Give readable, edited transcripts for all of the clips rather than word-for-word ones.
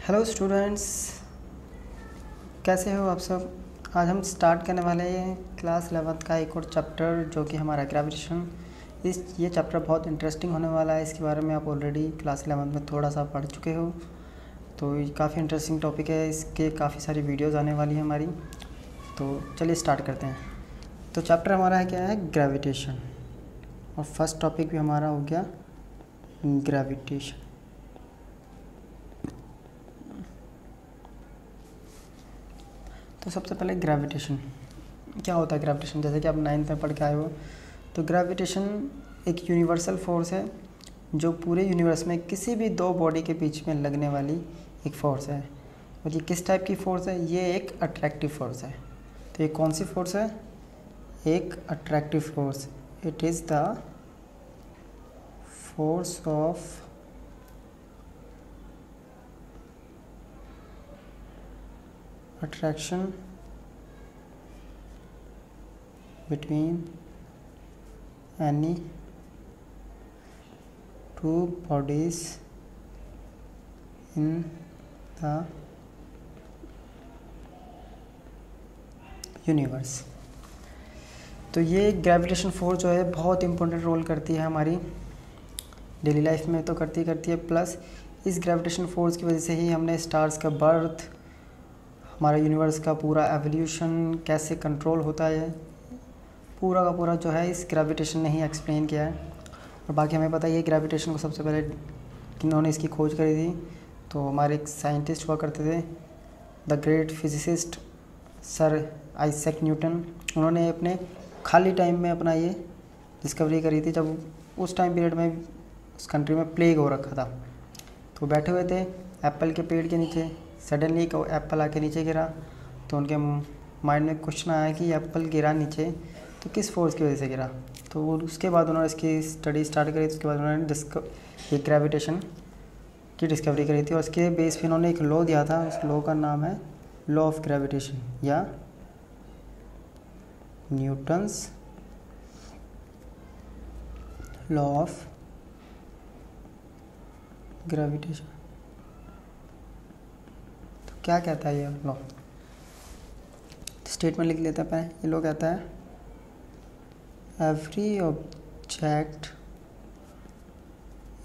Hello students, कैसे हो आप सब। आज हम स्टार्ट करने वाले हैं क्लास 11th का एक और चैप्टर जो कि हमारा ग्रेविटेशन। ये चैप्टर बहुत इंटरेस्टिंग होने वाला है। इसके बारे में आप ऑलरेडी क्लास 11th में थोड़ा सा पढ़ चुके हो, तो ये काफ़ी इंटरेस्टिंग टॉपिक है। इसके काफ़ी सारी वीडियोज़ आने वाली है हमारी। तो चलिए स्टार्ट करते हैं। तो चैप्टर हमारा है क्या है, ग्रेविटेशन। और फर्स्ट टॉपिक भी हमारा हो गया ग्रेविटेशन। तो सबसे पहले ग्रेविटेशन क्या होता है। ग्रेविटेशन जैसे कि आप 9th में पढ़ के आए हो, तो ग्रेविटेशन एक यूनिवर्सल फोर्स है जो पूरे यूनिवर्स में किसी भी दो बॉडी के बीच में लगने वाली एक फोर्स है। और ये किस टाइप की फोर्स है, ये एक अट्रैक्टिव फोर्स है। तो ये कौन सी फोर्स है, एक attractive force. It is the force of attraction between any two bodies in the universe. तो ये ग्रेविटेशन फोर्स जो है बहुत इम्पोर्टेंट रोल करती है हमारी डेली लाइफ में, तो करती है। प्लस इस ग्रेविटेशन फोर्स की वजह से ही हमने स्टार्स का बर्थ, हमारा यूनिवर्स का पूरा एवोल्यूशन कैसे कंट्रोल होता है, पूरा का पूरा जो है इस ग्रेविटेशन ने ही एक्सप्लेन किया है। और बाकी हमें पता ही है ग्रेविटेशन को सबसे पहले किन्होंने इसकी खोज करी थी। तो हमारे एक साइंटिस्ट हुआ करते थे, the great physicist sir Isaac Newton. उन्होंने अपने खाली टाइम में अपना ये डिस्कवरी करी थी, जब उस टाइम पीरियड में उस कंट्री में प्लेग हो रखा था। तो बैठे हुए थे एप्पल के पेड़ के नीचे, सडनली एक एप्पल आके नीचे गिरा। तो उनके माइंड में क्वेश्चन आया कि एप्पल गिरा नीचे तो किस फोर्स की वजह से गिरा। तो उसके बाद उन्होंने इसकी स्टडी स्टार्ट करी। तो उसके बाद उन्होंने ये ग्रेविटेशन की डिस्कवरी करी थी। और उसके बेस पे उन्होंने एक लॉ दिया था। उस लॉ का नाम है लॉ ऑफ ग्रेविटेशन या न्यूटन्स लॉ ऑफ ग्रेविटेशन। तो क्या कहता है ये लॉ, स्टेटमेंट लिख लेते हैं पहले। ये लॉ कहता है every object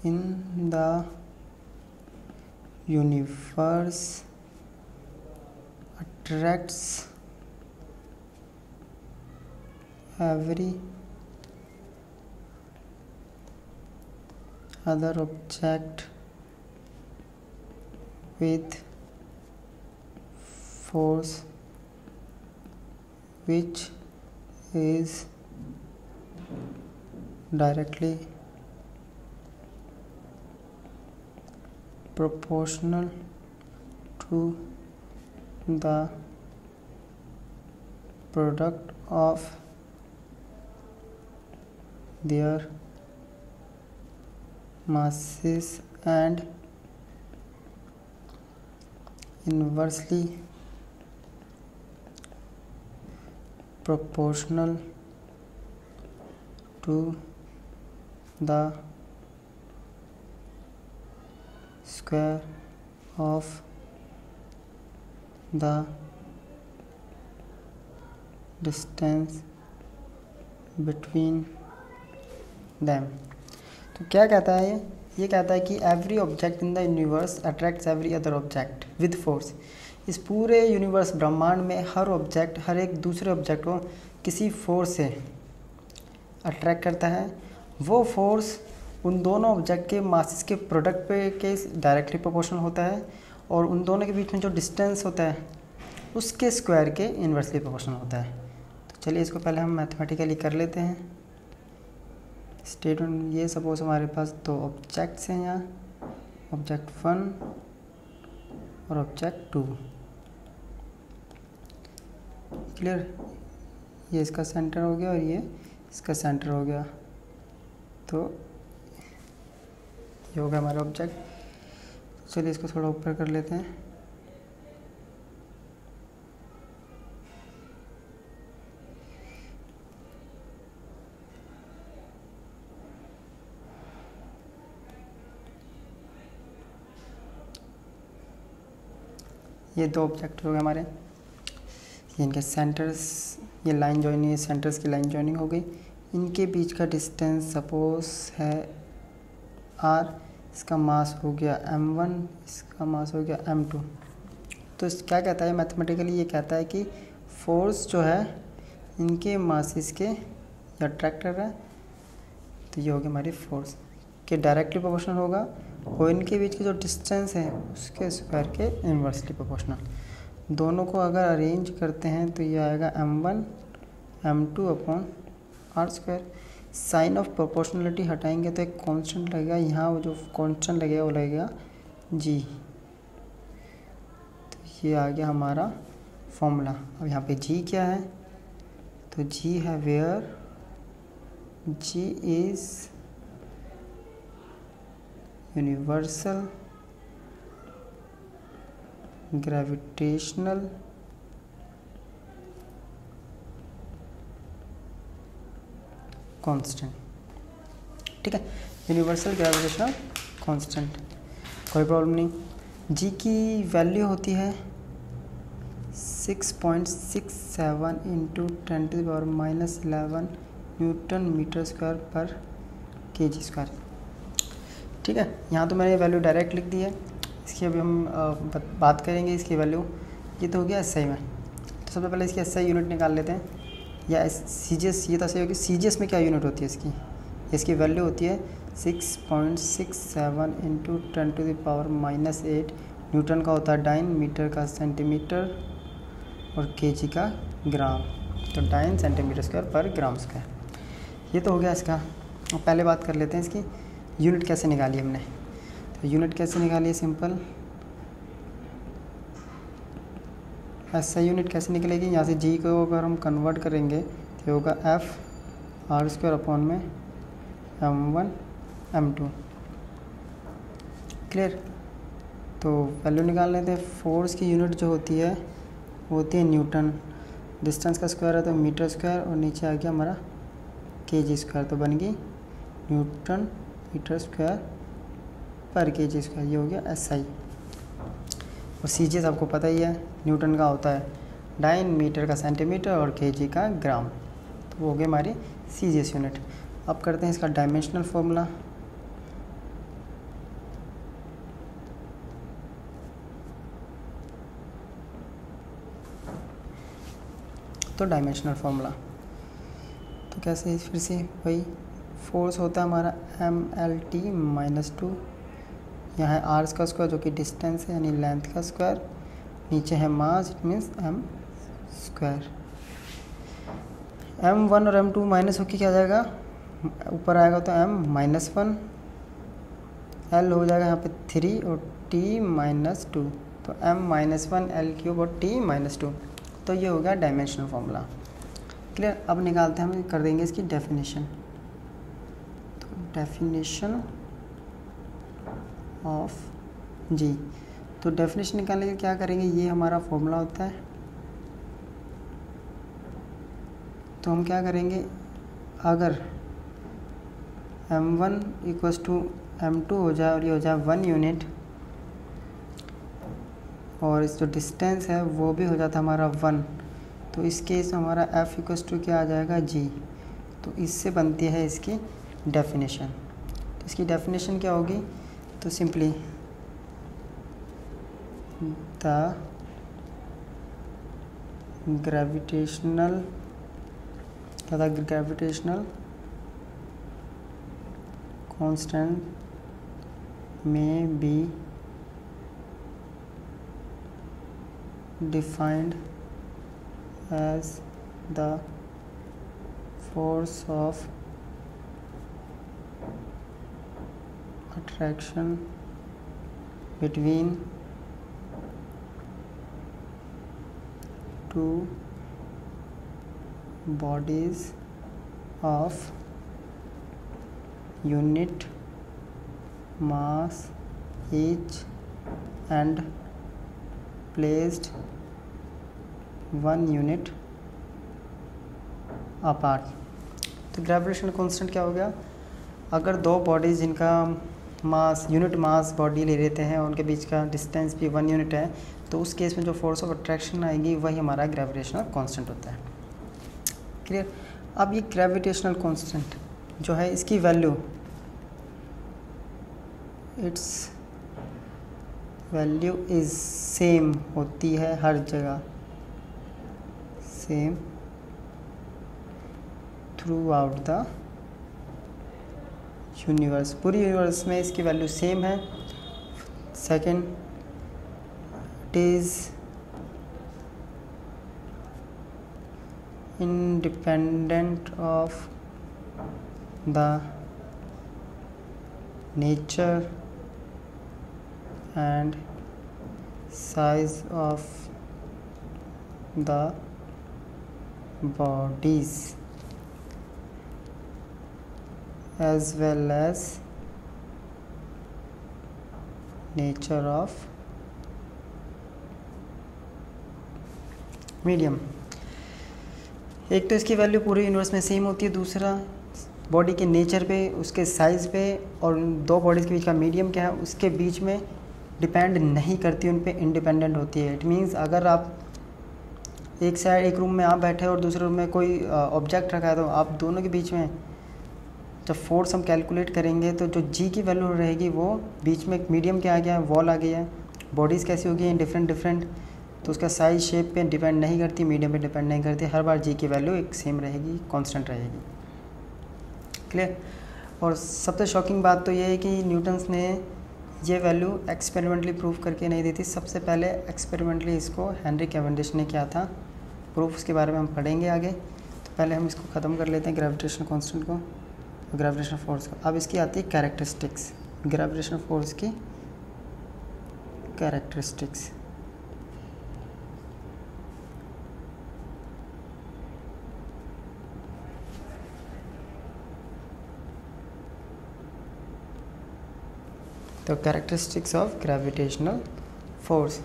in the universe attracts every other object with force which is directly proportional to the product of their masses and inversely proportional to the square of the distance between them। तो क्या कहता है ये कहता है कि every object in the universe attracts every other object with force. इस पूरे यूनिवर्स ब्रह्मांड में हर ऑब्जेक्ट हर एक दूसरे ऑब्जेक्ट को किसी फोर्स से अट्रैक्ट करता है। वो फोर्स उन दोनों ऑब्जेक्ट के मासेस के प्रोडक्ट पे के डायरेक्टली प्रोपोर्शनल होता है, और उन दोनों के बीच में जो डिस्टेंस होता है उसके स्क्वायर के इन्वर्सली प्रोपोर्शनल होता है। तो चलिए इसको पहले हम मैथमेटिकली कर लेते हैं। स्टेटमेंट ये सपोज हमारे पास दो ऑब्जेक्ट्स हैं, यहाँ ऑब्जेक्ट 1 और ऑब्जेक्ट 2। क्लियर, ये इसका सेंटर हो गया और ये इसका सेंटर हो गया। तो ये हो गया हमारा ऑब्जेक्ट। चलिए इसको थोड़ा ऊपर कर लेते हैं। ये दो ऑब्जेक्ट हो गए हमारे, ये इनके सेंटर्स, ये लाइन जॉइनिंग, ये सेंटर्स की लाइन जॉइनिंग हो गई। इनके बीच का डिस्टेंस सपोज है r, इसका मास हो गया m1, इसका मास हो गया m2। तो क्या कहता है मैथमेटिकली, ये कहता है कि फोर्स जो है इनके मासेस के अट्रैक्ट कर रहा है, तो ये होगी हमारी फोर्स के डायरेक्टली प्रोपोर्शनल होगा, और इनके बीच की जो डिस्टेंस है उसके स्क्वायर के इन्वर्सली प्रोपोर्शनल। दोनों को अगर अरेंज करते हैं तो ये आएगा m1 m2 upon r square. Sign of proportionality हटाएंगे तो एक कांस्टेंट लगेगा, यहाँ वो जो कांस्टेंट लगेगा वो लगेगा g। तो ये आ गया हमारा फॉर्मूला। अब यहाँ पे g क्या है, तो g है where g is universal gravitational constant. ठीक है, यूनिवर्सल ग्रेविटेशनल कांस्टेंट, कोई प्रॉब्लम नहीं। जी की वैल्यू होती है 6.67 इंटू 10⁻11 न्यूटन मीटर स्क्वायर पर kg स्क्वायर। ठीक है, यहाँ तो मैंने वैल्यू डायरेक्ट लिख दी है, इसकी अभी हम बात करेंगे इसकी वैल्यू। ये तो हो गया SI में, तो सबसे पहले इसकी SI यूनिट निकाल लेते हैं, या CGS, ये तो सही होगी। CGS में क्या यूनिट होती है इसकी, इसकी वैल्यू होती है 6.67 इंटू 10⁻⁻8 न्यूटन का होता है डाइन, मीटर का सेंटीमीटर और kg का ग्राम, तो डाइन सेंटीमीटर स्क्वायर पर ग्राम स्क्वायर। ये तो हो गया इसका। और पहले बात कर लेते हैं इसकी यूनिट कैसे निकाली हमने। तो यूनिट कैसे निकाली है, सिंपल SI यूनिट कैसे निकलेगी, यहाँ से g को अगर हम कन्वर्ट करेंगे तो होगा f r स्क्वायर अपॉन में m1 m2। क्लियर, तो वैल्यू निकाल लेते हैं। फोर्स की यूनिट जो होती है वो होती है न्यूटन, डिस्टेंस का स्क्वायर है तो मीटर स्क्वायर, और नीचे आ गया हमारा kg स्क्वायर, तो बन गई न्यूटन मीटर स्क्वायर पर kg स्क्वायर। ये हो गया SI। और CGS आपको पता ही है, न्यूटन का होता है डाइन, मीटर का सेंटीमीटर और kg का ग्राम, तो वो हो गई हमारी CGS यूनिट। अब करते हैं इसका डायमेंशनल फॉर्मूला। तो डायमेंशनल फार्मूला तो कैसे है, फिर से वही फोर्स होता है हमारा MLT -2, यहाँ है आर्स का स्क्वायर जो कि डिस्टेंस है यानी लेंथ का स्क्वायर, नीचे है mass, it means m square. m1 और m2 माइनस होकर क्या जाएगा, ऊपर आएगा तो m-1, l हो जाएगा यहाँ पे 3 और t-2, तो m-1 l³ और t-2। तो ये हो गया डायमेंशनल फार्मूला। क्लियर, अब निकालते हैं, हम कर देंगे इसकी डेफिनेशन। तो डेफिनेशन ऑफ जी, तो डेफिनेशन निकालने के क्या करेंगे, ये हमारा फॉर्मूला होता है। तो हम क्या करेंगे, अगर m1 = m2 हो जाए और ये हो जाए 1 यूनिट, और इस जो डिस्टेंस है वो भी हो जाता है हमारा 1, तो इस केस में हमारा F = क्या आ जाएगा, G। तो इससे बनती है इसकी डेफिनेशन। तो इसकी डेफिनेशन क्या होगी, तो सिंपली द ग्रेविटेशनल कांस्टेंट में B defined as the force of attraction between two bodies of unit mass each and placed 1 unit apart. तो ग्रेविटेशनल कांस्टेंट क्या हो गया, अगर दो बॉडीज़ जिनका मास यूनिट मास बॉडी ले लेते हैं, उनके बीच का डिस्टेंस भी 1 यूनिट है, तो उस केस में जो फोर्स ऑफ अट्रैक्शन आएगी वही हमारा ग्रेविटेशनल कांस्टेंट होता है। क्लियर। अब ये ग्रेविटेशनल कांस्टेंट जो है इसकी value, it's value is same होती है हर जगह, same through out the universe, पूरी यूनिवर्स में इसकी वैल्यू सेम है। Second, it is independent of the nature and size of the bodies as well as nature of medium। एक तो इसकी वैल्यू पूरे यूनिवर्स में सेम होती है, दूसरा बॉडी के नेचर पे, उसके साइज़ पे, और दो बॉडीज़ के बीच का मीडियम क्या है उसके बीच में डिपेंड नहीं करती, उन पे इंडिपेंडेंट होती है। इट मीन्स अगर आप एक साइड एक रूम में आप बैठे और दूसरे रूम में कोई ऑब्जेक्ट रखा है, तो आप दोनों के बीच में जब फोर्स हम कैलकुलेट करेंगे तो जो जी की वैल्यू रहेगी वो बीच में एक मीडियम क्या आ गया है, वॉल आ गया है। बॉडीज़ कैसी होगी डिफरेंट डिफरेंट, तो उसका साइज शेप पे डिपेंड नहीं करती, मीडियम पे डिपेंड नहीं करती, हर बार जी की वैल्यू एक सेम रहेगी, कांस्टेंट रहेगी। क्लियर। और सबसे शॉकिंग बात तो ये है कि न्यूटन्स ने ये वैल्यू एक्सपेरिमेंटली प्रूव करके नहीं दी थी। सबसे पहले एक्सपेरिमेंटली इसको हेनरी कैवेंडिश ने किया था प्रूफ, उसके बारे में हम पढ़ेंगे आगे। तो पहले हम इसको ख़त्म कर लेते हैं ग्रेविटेशनल कांस्टेंट को, ग्रेविटेशनल फोर्स को। अब इसकी आती है कैरेक्टरिस्टिक्स, ग्रेविटेशनल फोर्स की कैरेक्टरिस्टिक्स। तो characteristics of gravitational force,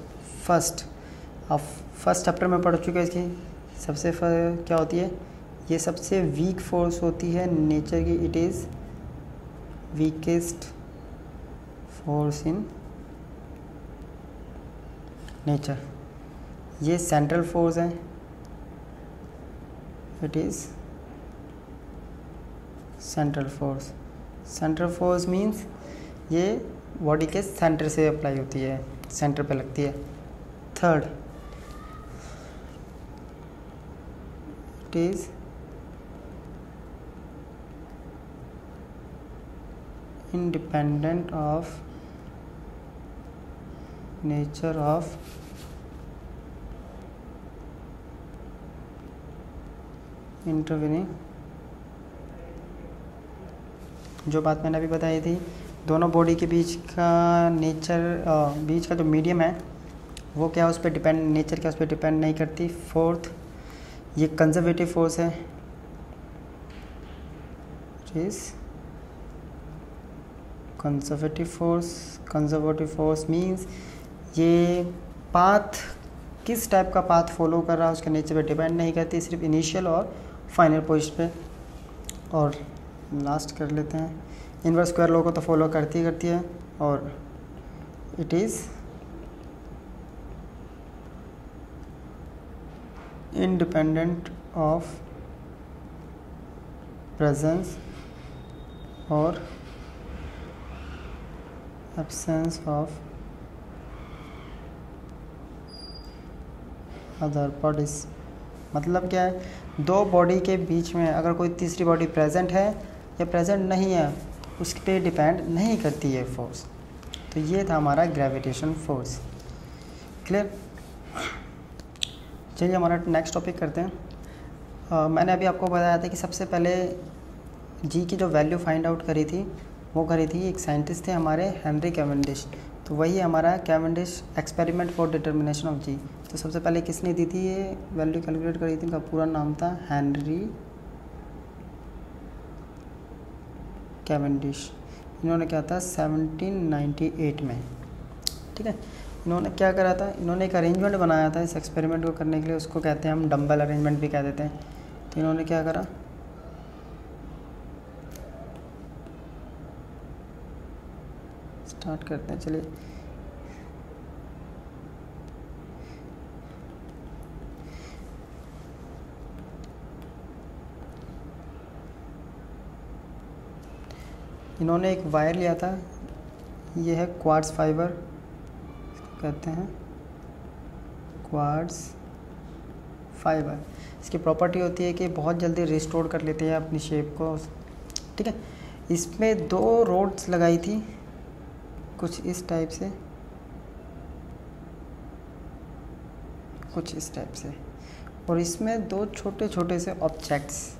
first chapter में पढ़ चुके हैं इसकी। सबसे क्या होती है, ये सबसे वीक फोर्स होती है नेचर की, it is weakest force in nature. ये सेंट्रल फोर्स है, it is central force. Central force means ये बॉडी के सेंटर से अप्लाई होती है, सेंटर पे लगती है। Third, it is independent of nature of intervening. जो बात मैंने अभी बताई थी, दोनों बॉडी के बीच का नेचर, बीच का जो मीडियम है वो क्या है, उस पर डिपेंड, नेचर क्या उस पर डिपेंड नहीं करती। फोर्थ, ये कंजर्वेटिव फोर्स है, is conservative force. Conservative force means ये पाथ किस टाइप का पाथ फॉलो कर रहा है उसके नेचर पे डिपेंड नहीं करती, सिर्फ इनिशियल और फाइनल पोजीशन पे। और लास्ट कर लेते हैं, इनवर्स स्क्वायर लॉ को तो फॉलो करती है, और it is independent of presence और एब्सेंस ऑफ अदर बॉडीज। मतलब क्या है, दो बॉडी के बीच में अगर कोई तीसरी बॉडी प्रेजेंट है या प्रेजेंट नहीं है उस पर डिपेंड नहीं करती है फोर्स। तो ये था हमारा ग्रेविटेशन फोर्स। क्लियर। चलिए हमारा नेक्स्ट टॉपिक करते हैं। मैंने अभी आपको बताया था कि सबसे पहले जी की जो वैल्यू फाइंड आउट करी थी वो करी थी एक साइंटिस्ट थे हमारे, हेनरी कैवेंडिश। तो वही हमारा Cavendish experiment for determination of G. तो सबसे पहले किसने दी थी ये वैल्यू कैलकुलेट करी थी, इनका पूरा नाम था हेनरी कैवेंडिश। इन्होंने क्या था 1798 में, ठीक है। इन्होंने क्या करा था, इन्होंने एक अरेंजमेंट बनाया था इस एक्सपेरिमेंट को करने के लिए, उसको कहते हैं हम डम्बल अरेंजमेंट भी कह देते हैं। तो इन्होंने क्या करा, स्टार्ट करते हैं। चलिए इन्होंने एक वायर लिया था, ये है क्वार्ट्ज फाइबर, कहते हैं क्वार्ट्ज फाइबर। इसकी प्रॉपर्टी होती है कि बहुत जल्दी रिस्टोर कर लेते हैं अपनी शेप को, ठीक है। इसमें 2 रोड्स लगाई थी कुछ इस टाइप से, कुछ इस टाइप से, और इसमें 2 छोटे छोटे से ऑब्जेक्ट्स,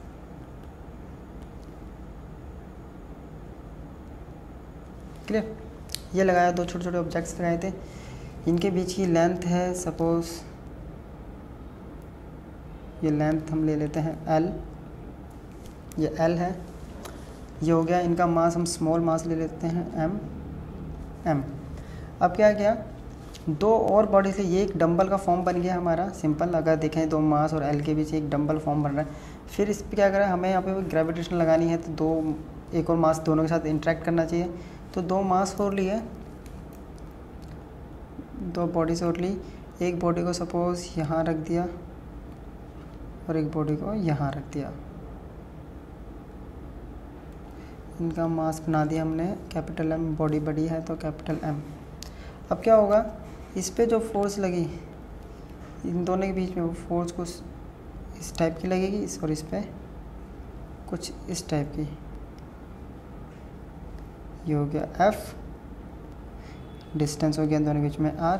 क्लियर। ये लगाया, 2 छोटे छोटे ऑब्जेक्ट्स लगाए थे। इनके बीच की लेंथ है, सपोज ये लेंथ हम ले लेते हैं L, ये L है, ये हो गया। इनका मास हम स्मॉल मास ले लेते हैं M। अब क्या किया, 2 और बॉडी से ये एक डंबल का फॉर्म बन गया हमारा, सिंपल। अगर देखें 2 मास और L के बीच एक डंबल फॉर्म बन रहा है। फिर इस पर क्या करें, हमें यहाँ पे ग्रेविटेशन लगानी है, तो एक और मास दोनों के साथ इंटरेक्ट करना चाहिए। तो 2 मास और लिए, 2 बॉडीज और ली। एक बॉडी को सपोज यहाँ रख दिया और एक बॉडी को यहाँ रख दिया। इनका मास बना दिया हमने कैपिटल M, बॉडी बड़ी है तो कैपिटल M। अब क्या होगा, इस पे जो फोर्स लगी इन दोनों के बीच में, वो फोर्स कुछ इस टाइप की लगेगी, और इस पे कुछ इस टाइप की। ये हो गया F, डिस्टेंस हो गया दोनों के बीच में R।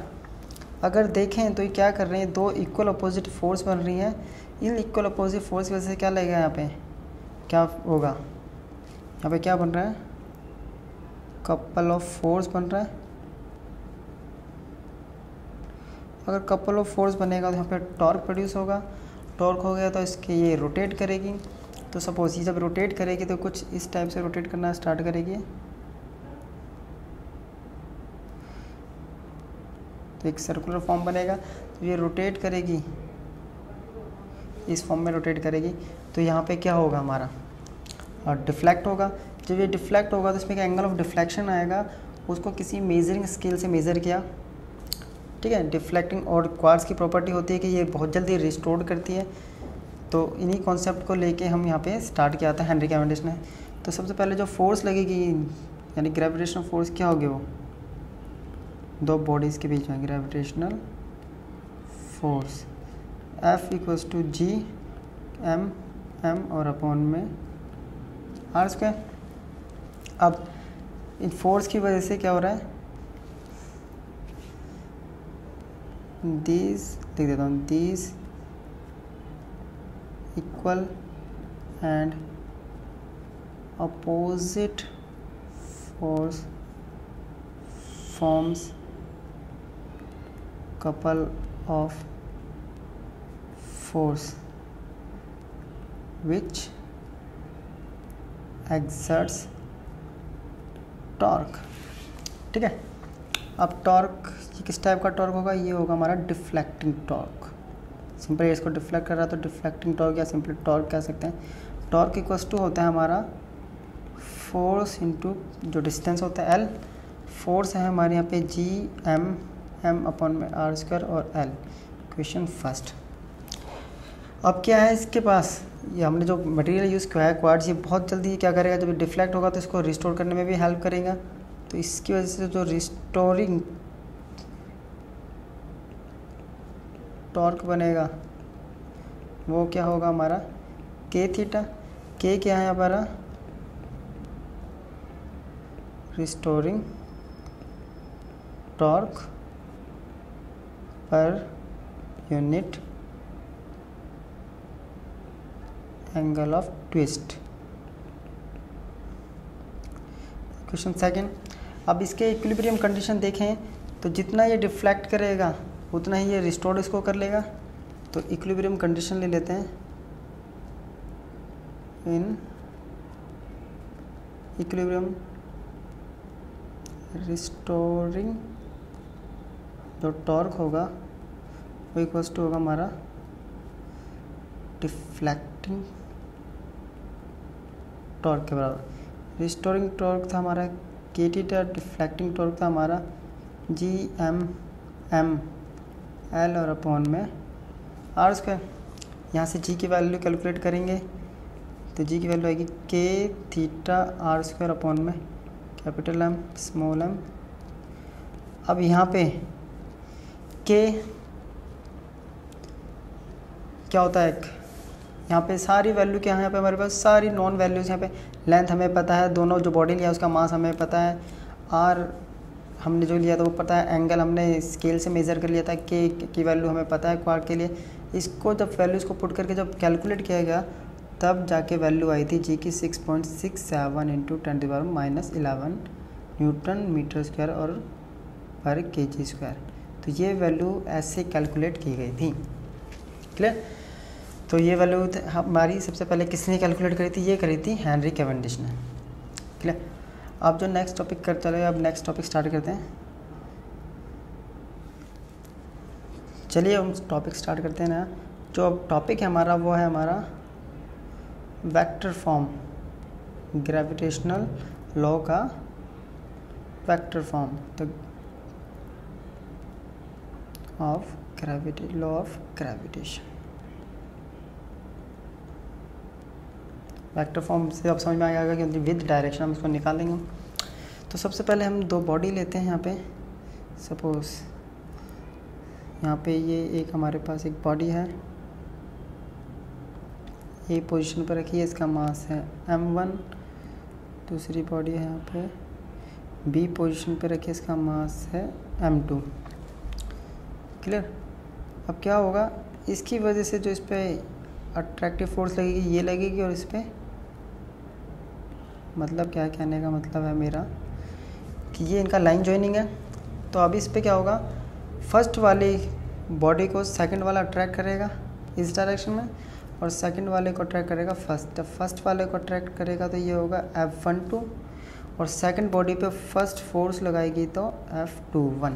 अगर देखें तो ये क्या कर रहे हैं, 2 इक्वल अपोजिट फोर्स बन रही हैं। इन इक्वल अपोजिट फोर्स की वजह से क्या लगेगा, यहाँ पे क्या होगा, यहाँ पे क्या बन रहा है, कपल ऑफ फोर्स बन रहा है। अगर कपल ऑफ फोर्स बनेगा तो यहाँ पे टॉर्क प्रोड्यूस होगा। टॉर्क हो गया तो इसके ये रोटेट करेगी। तो सपोज ये जब रोटेट करेगी तो कुछ इस टाइप से रोटेट करना स्टार्ट करेगी, तो एक सर्कुलर फॉर्म बनेगा। तो ये रोटेट करेगी, इस फॉर्म में रोटेट करेगी। तो यहाँ पे क्या होगा हमारा, और डिफ्लेक्ट होगा। जब ये डिफ्लेक्ट होगा तो इसमें एक एंगल ऑफ डिफ्लेक्शन आएगा, उसको किसी मेजरिंग स्केल से मेज़र किया, ठीक है। डिफ्लेक्टिंग और क्वार्ट्ज की प्रॉपर्टी होती है कि ये बहुत जल्दी रिस्टोर करती है। तो इन्हीं कॉन्सेप्ट को लेके हम यहाँ पे स्टार्ट किया था हेनरी कैवेंडिश ने। तो सबसे पहले जो फोर्स लगेगी, यानी ग्रेविटेशनल फोर्स, क्या होगी वो, 2 बॉडीज़ के बीच में gravitational force F equals to G M और अपॉन में R²। अब इन फोर्स की वजह से क्या हो रहा है, these लिख देता हूँ, these equal and opposite force forms couple of force which exerts torque, ठीक है। अब टॉर्क किस टाइप का टॉर्क होगा, ये होगा हमारा डिफ्लेक्टिंग टॉर्क। सिंपल इसको डिफ्लेक्ट कर रहा है तो डिफ्लेक्टिंग टॉर्क या सिंपल टॉर्क कह सकते हैं। टॉर्क इक्वल्स टू होता है हमारा फोर्स इंटू जो डिस्टेंस होता है L। फोर्स है हमारे यहाँ पे G M अपॉन में R² और L। Question first. अब क्या है इसके पास, ये हमने जो मटेरियल यूज़ किया है क्वार्ट्ज, ये बहुत जल्दी क्या करेगा, जब डिफ्लेक्ट होगा तो इसको रिस्टोर करने में भी हेल्प करेगा। तो इसकी वजह से जो रिस्टोरिंग टॉर्क बनेगा वो क्या होगा हमारा K थीटा। K क्या है हमारा, restoring torque per unit angle of twist. Question second. अब इसके इक्विलिब्रियम कंडीशन देखें तो जितना ये डिफ्लेक्ट करेगा उतना ही ये रिस्टोर इसको कर लेगा। तो इक्विलिब्रियम कंडीशन ले लेते हैं। इन इक्विलिब्रियम रिस्टोरिंग जो टॉर्क होगा वो इक्वल्स टू होगा हमारा डिफ्लेक्टिंग टॉर्क के बराबर। रिस्टोरिंग टॉर्क था हमारा के थीटा डिफ्लेक्टिंग टॉर्क था हमारा जी एम एम एल और अपॉन में आर स्क्वायर। यहाँ से जी की वैल्यू कैलकुलेट करेंगे तो जी की वैल्यू आएगी के थीटा आर स्क्वायर अपॉन में कैपिटल एम स्मॉल एम। अब यहाँ पे के क्या होता है, यहाँ पे सारी वैल्यू क्या है, यहाँ पे हमारे पास सारी नॉन वैल्यूज़, यहाँ पे लेंथ हमें पता है, दोनों जो बॉडी लिया उसका मास हमें पता है, आर हमने जो लिया था वो पता है, एंगल हमने स्केल से मेज़र कर लिया था, के की वैल्यू हमें पता है क्वाड के लिए। इसको जब वैल्यूज़ को पुट करके जब कैलकुलेट किया गया तब जाके वैल्यू आई थी जी की 6.67 इंटू 10⁻11 न्यूटन मीटर स्क्वायर और पर केजी स्क्वायर। तो ये वैल्यू ऐसे कैलकुलेट की गई थी। क्लियर। तो ये वैल्यू हमारी सबसे पहले किसने कैलकुलेट करी थी, ये करी थी हेनरी कैवेंडिश ने। क्लियर। अब जो नेक्स्ट टॉपिक कर चले, अब नेक्स्ट टॉपिक स्टार्ट करते हैं। चलिए हम टॉपिक स्टार्ट करते हैं ना। जो अब टॉपिक है हमारा वो है हमारा वेक्टर फॉर्म, ग्रेविटेशनल लॉ का वेक्टर फॉर्म, तो of gravity, law of gravitation. Vector form से अब समझ में आ गया कि विद डायरेक्शन हम इसको निकालेंगे। तो सबसे पहले हम दो बॉडी लेते हैं। यहाँ पे सपोज यहाँ पे ये एक हमारे पास एक बॉडी है, ए पोजीशन पर रखी है, इसका मास है m1। दूसरी बॉडी है यहाँ पे बी पोजीशन पर रखी है, इसका मास है m2। क्लियर। अब क्या होगा, इसकी वजह से जो इस पर अट्रैक्टिव फोर्स लगेगी ये लगेगी, और इस पर मतलब क्या कहने का मतलब है मेरा कि ये इनका लाइन जॉइनिंग है। तो अब इस पर क्या होगा, फर्स्ट वाली बॉडी को सेकंड वाला अट्रैक्ट करेगा इस डायरेक्शन में, और सेकंड वाले को अट्रैक्ट करेगा फर्स्ट। फर्स्ट वाले को अट्रैक्ट करेगा तो ये होगा F12, और सेकंड बॉडी पे फर्स्ट फोर्स लगाएगी तो F21।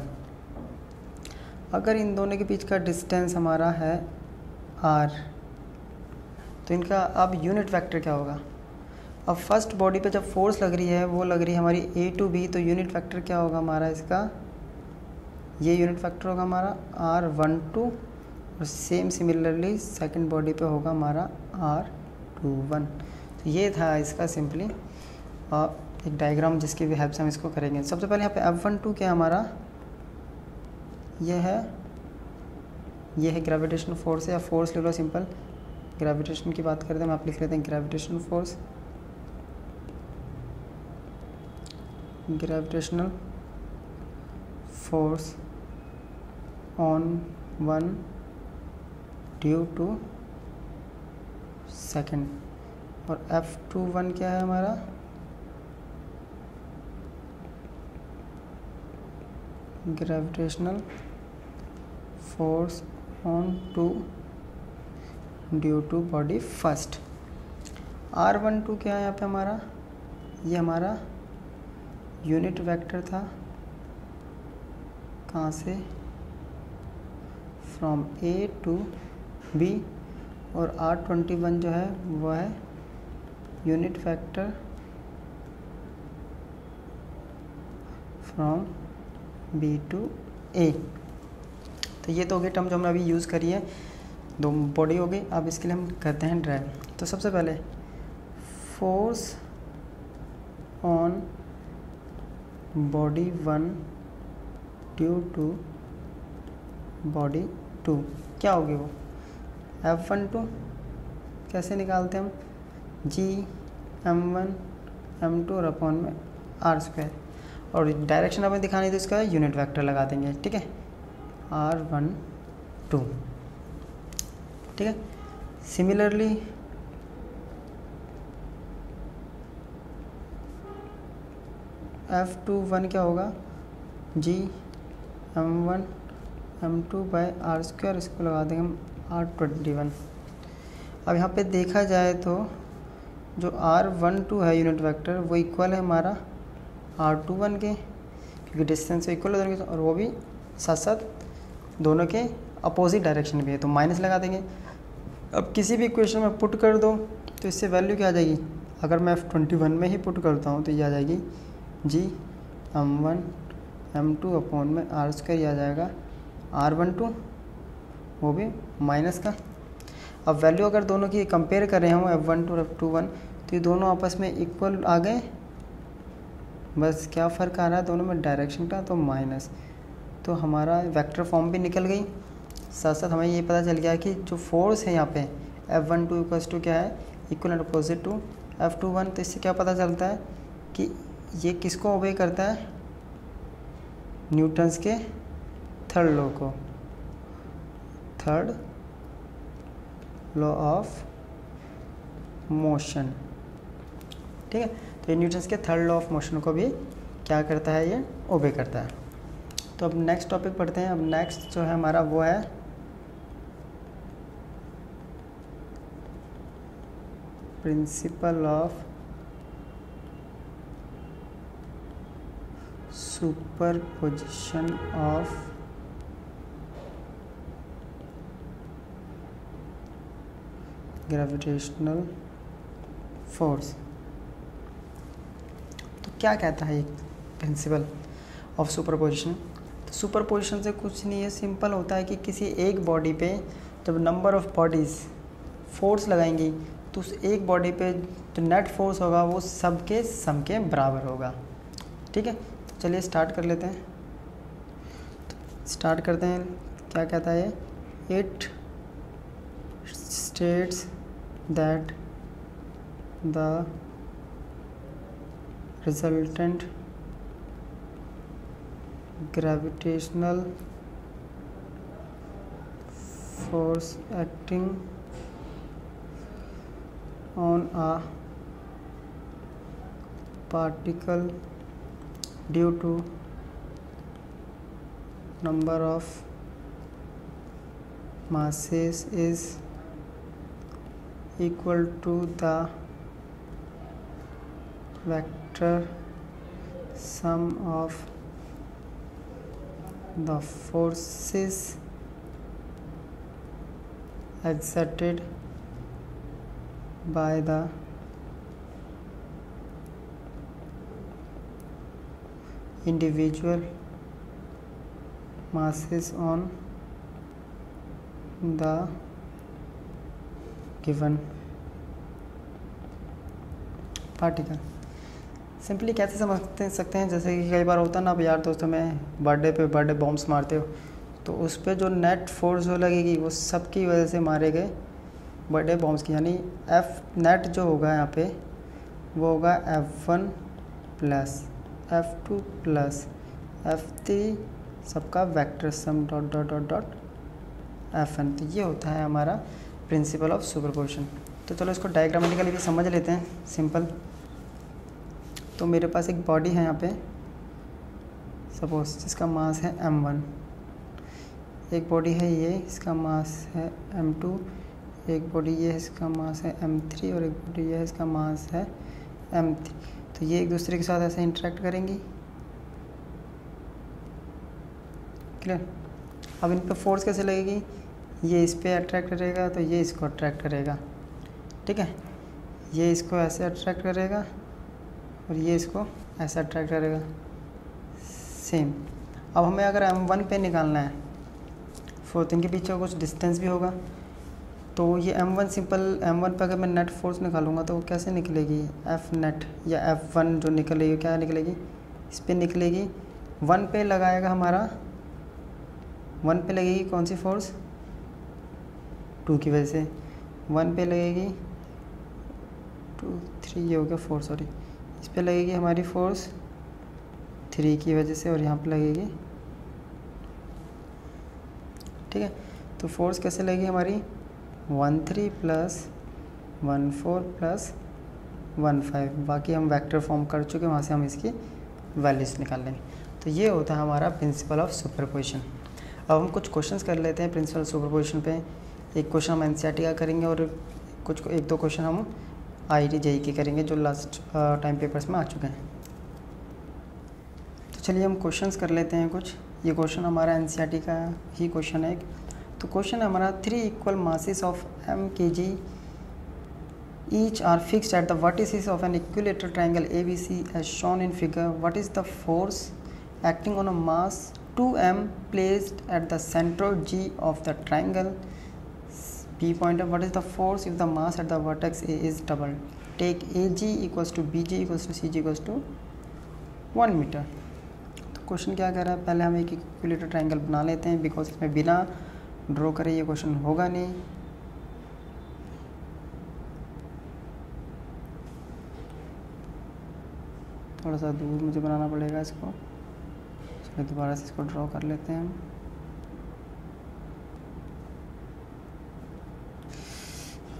अगर इन दोनों के बीच का डिस्टेंस हमारा है R, तो इनका अब यूनिट वेक्टर क्या होगा। अब फर्स्ट बॉडी पे जब फोर्स लग रही है वो लग रही है हमारी A to B, तो यूनिट वेक्टर क्या होगा हमारा इसका, ये यूनिट वेक्टर होगा हमारा R12, और सेम सिमिलरली सेकंड बॉडी पे होगा हमारा R21। तो ये था इसका सिंपली एक डायग्राम जिसकी भी हेल्प से हम इसको करेंगे। सबसे पहले यहाँ पे F12 क्या है हमारा, ये है ग्रेविटेशन फोर्स है, या फोर्स ले लो सिंपल। ग्रेविटेशन की बात करते हैं, हम आप लिख लेते हैं gravitation force, gravitational force on one due to second. और F21 क्या है हमारा, gravitational force on two due to body first. R12 क्या है यहाँ पे हमारा, ये हमारा यूनिट वेक्टर था, कहाँ से, फ्रॉम A टू B, और R21 जो है वो है unit vector from B to A। तो ये तो हो गई टर्म जो हमने अभी यूज़ करी है, दो बॉडी हो गई। अब इसके लिए हम करते हैं ड्राइव। तो सबसे पहले force on body 1 due to body 2 क्या होगी वो, F12 कैसे निकालते हैं हम, जी m1 m2 और अपॉन में R स्क्वायर, और डायरेक्शन हमें दिखानी तो इसका यूनिट वेक्टर लगा देंगे। ठीक है, R12। ठीक है, सिमिलरली F21 क्या होगा, जी m1 m2 bye R square, इसको लगा देंगे हम R21। अब यहाँ पे देखा जाए तो जो R12 है यूनिट वेक्टर वो इक्वल है हमारा R21 के, क्योंकि डिस्टेंस इक्वल है दोनों के, और वो भी साथ साथ दोनों के अपोजिट डायरेक्शन भी है, तो माइनस लगा देंगे। अब किसी भी इक्वेशन में पुट कर दो तो इससे वैल्यू क्या आ जाएगी, अगर मैं F21 में ही पुट करता हूँ तो ये आ जाएगी जी m1 m2 अपॉन में आर स्क्वायर आ जाएगा r12 वो भी माइनस का। अब वैल्यू अगर दोनों की कंपेयर कर रहे हो f1 और f21 तो ये दोनों आपस में इक्वल आ गए, बस क्या फ़र्क आ रहा है दोनों में डायरेक्शन का, तो माइनस। तो हमारा वेक्टर फॉर्म भी निकल गई, साथ साथ हमें ये पता चल गया कि जो फोर्स है यहाँ पे F12 इक्वल्स टू क्या है, equal and opposite to F21। तो इससे क्या पता चलता है कि ये किसको ओबे करता है, न्यूटन्स के थर्ड लॉ को, थर्ड लॉ ऑफ मोशन। ठीक है, तो ये न्यूटन्स के थर्ड लॉ ऑफ मोशन को भी क्या करता है, ये ओबे करता है। तो अब नेक्स्ट टॉपिक पढ़ते हैं। अब नेक्स्ट जो है हमारा वो है principle of superposition of gravitational force. तो क्या कहता है ये प्रिंसिपल ऑफ सुपरपोजिशन? तो सुपरपोजिशन से कुछ नहीं है, सिंपल होता है कि किसी एक बॉडी पे जब नंबर ऑफ बॉडीज़ फोर्स लगाएंगी तो उस एक बॉडी पे जो नेट फोर्स होगा वो सबके सम के बराबर होगा। ठीक है, तो चलिए स्टार्ट कर लेते हैं। स्टार्ट करते हैं, क्या कहता है, it states that the resultant gravitational force acting on a particle due to number of masses is equal to the vector sum of the forces exerted by the individual masses on the given particle। Simply कैसे समझ सकते हैं, जैसे कि कई बार होता है ना, अब यार दोस्तों में बर्थडे बॉम्ब्स मारते हो तो उस पर जो नेट फोर्स जो लगेगी वो सबकी वजह से मारे गए बर्थडे बॉम्ब्स की, यानी एफ नेट जो होगा यहाँ पे वो होगा F1 plus F2 plus F3 सबका vector sum dot dot dot dot Fn। तो ये होता है हमारा प्रिंसिपल ऑफ सुपरपोजिशन। तो चलो इसको डायग्रामेटिकली भी समझ लेते हैं, सिंपल। तो मेरे पास एक बॉडी है यहाँ पे सपोज, जिसका मास है m1, एक बॉडी है ये, इसका मास है m2, एक बॉडी ये है, इसका मास है m3, और एक बॉडी ये है, इसका मास है m3। तो ये एक दूसरे के साथ ऐसे इंटरेक्ट करेंगी, क्लियर। अब इन पे फोर्स कैसे लगेगी, ये इस पे अट्रैक्ट करेगा तो ये इसको अट्रैक्ट करेगा, ठीक है, ये इसको ऐसे अट्रैक्ट करेगा और ये इसको ऐसा अट्रैक्ट करेगा, सेम। अब हमें अगर m1 पे निकालना है, फोर्थ इनके पीछे कुछ डिस्टेंस भी होगा, तो ये m1 सिंपल m1 पे अगर मैं नेट फोर्स निकालूंगा तो वो कैसे निकलेगी, F नेट या F1 जो निकलेगी क्या निकलेगी, इस पे निकलेगी। 1 पे लगाएगा हमारा, 1 पे लगेगी कौन सी फोर्स, 2 की वजह से 1 पे लगेगी 2 3, ये हो गया 4 सॉरी, इस पे लगेगी हमारी फोर्स 3 की वजह से, और यहाँ पे लगेगी, ठीक है। तो फोर्स कैसे लगेगी हमारी 1 3 प्लस 1 4 प्लस 1 5, बाकी हम वेक्टर फॉर्म कर चुके हैं, वहाँ से हम इसकी वैल्यूज निकाल लेंगे। तो ये होता है हमारा प्रिंसिपल ऑफ सुपरपोजिशन। अब हम कुछ क्वेश्चंस कर लेते हैं प्रिंसिपल सुपरपोजिशन पे। एक क्वेश्चन हम एनसीईआरटी का करेंगे और कुछ 1-2 क्वेश्चन हम आईआईटी जेईई के करेंगे जो लास्ट टाइम पेपर्स में आ चुके हैं। तो चलिए हम क्वेश्चंस कर लेते हैं कुछ। ये क्वेश्चन हमारा एनसीईआरटी का ही क्वेश्चन है एक। तो क्वेश्चन है हमारा 3 equal masses of m kg each are fixed at the vertices of an equilateral triangle ABC as shown in figure. What is the force acting on a mass 2m placed at the centroid G of the triangle B pointer? What is the force if the mass at the vertex A is doubled? Take AG equals to BG equals to CG equals to 1 मीटर। तो question क्या कर रहा है, पहले हम एक equilateral triangle बना लेते हैं, बिकॉज इसमें बिना ड्रॉ करे ये क्वेश्चन होगा नहीं। थोड़ा सा दूर मुझे बनाना पड़ेगा इसको, चलिए दोबारा से इसको ड्रॉ कर लेते हैं हम।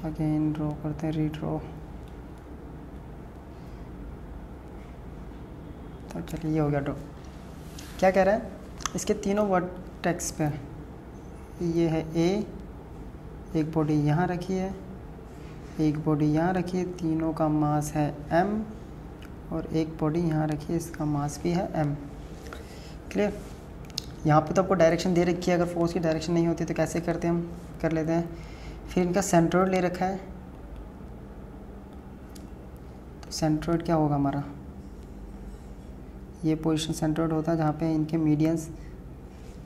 अगेन ड्रॉ करते हैं, रीड्रॉ। तो चलिए ये हो गया ड्रॉ। क्या कह रहा है, इसके तीनों वर्टेक्स पे ये है ए, एक बॉडी यहाँ रखी है, एक बॉडी यहाँ रखी है, तीनों का मास है m, और एक बॉडी यहाँ रखी है, इसका मास भी है m। क्लियर। यहाँ पे तो आपको डायरेक्शन दे रखी है, अगर फोर्स की डायरेक्शन नहीं होती तो कैसे करते हैं हम, कर लेते हैं। फिर इनका सेंट्रोइड ले रखा है, तो सेंट्रोइड क्या होगा हमारा, ये पोजीशन सेंट्रोइड होता है जहाँ पे इनके मीडियंस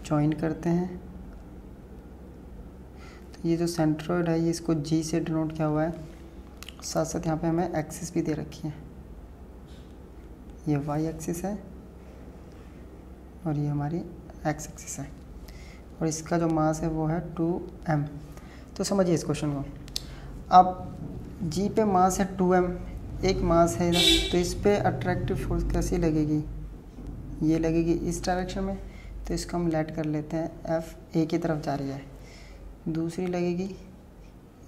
जॉइन करते हैं। तो ये जो सेंट्रोइड है ये इसको G से डिनोट किया हुआ है, साथ साथ यहाँ पे हमें एक्सिस भी दे रखी है, ये y एक्सिस है और ये हमारी x एक्सिस है, और इसका जो मास है वो है 2m। तो समझिए इस क्वेश्चन को। अब G पे मास है 2m, एक मास है इधर, तो इस पे अट्रैक्टिव फोर्स कैसी लगेगी, ये लगेगी इस डायरेक्शन में, तो इसको हम लेट कर लेते हैं F A की तरफ जा रही है। दूसरी लगेगी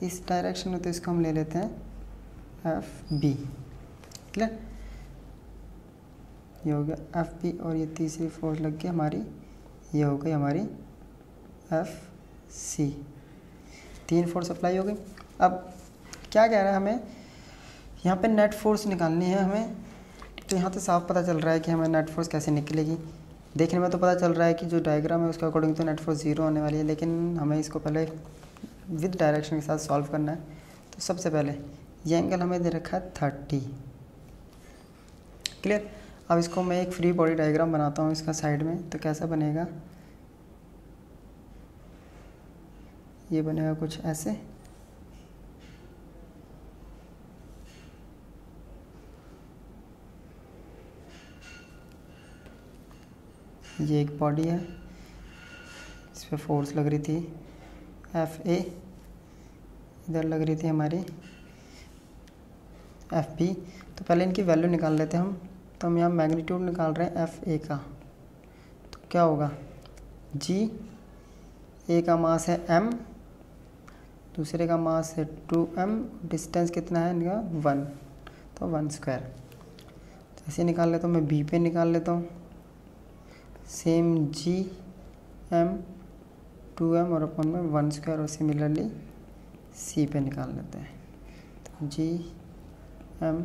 इस डायरेक्शन में, तो इसको हम ले लेते हैं F B। क्लियर, ये हो गया F B, और ये तीसरी फोर्स लग गई हमारी, ये हो गई हमारी F C। 3 फोर्स अप्लाई हो गई। अब क्या कह रहा है हमें, यहाँ पे नेट फोर्स निकालनी है हमें। तो यहाँ से साफ पता चल रहा है कि हमें नेट फोर्स कैसे निकलेगी। देखने में तो पता चल रहा है कि जो डायग्राम है उसके अकॉर्डिंग तो नेट फोर्स 0 होने वाली है, लेकिन हमें इसको पहले विद डायरेक्शन के साथ सॉल्व करना है। तो सबसे पहले ये एंगल हमें दे रखा है 30। क्लियर। अब इसको मैं एक फ्री बॉडी डायग्राम बनाता हूँ इसका साइड में, तो कैसा बनेगा, ये बनेगा कुछ ऐसे। ये एक बॉडी है, इस पर फोर्स लग रही थी FA, इधर लग रही थी हमारी FB। तो पहले इनकी वैल्यू निकाल लेते हैं हम। तो हम यहाँ मैग्नीट्यूड निकाल रहे हैं FA का, तो क्या होगा, G, A का मास है m, दूसरे का मास है 2m, डिस्टेंस कितना है इनका 1, तो 1 स्क्वायर। तो ऐसे निकाल लेता हूँ मैं, B पे निकाल लेता हूँ, सेम G m 2m और अपन में 1 स्क्वायर, और सिमिलरली C पे निकाल लेते हैं। तो G m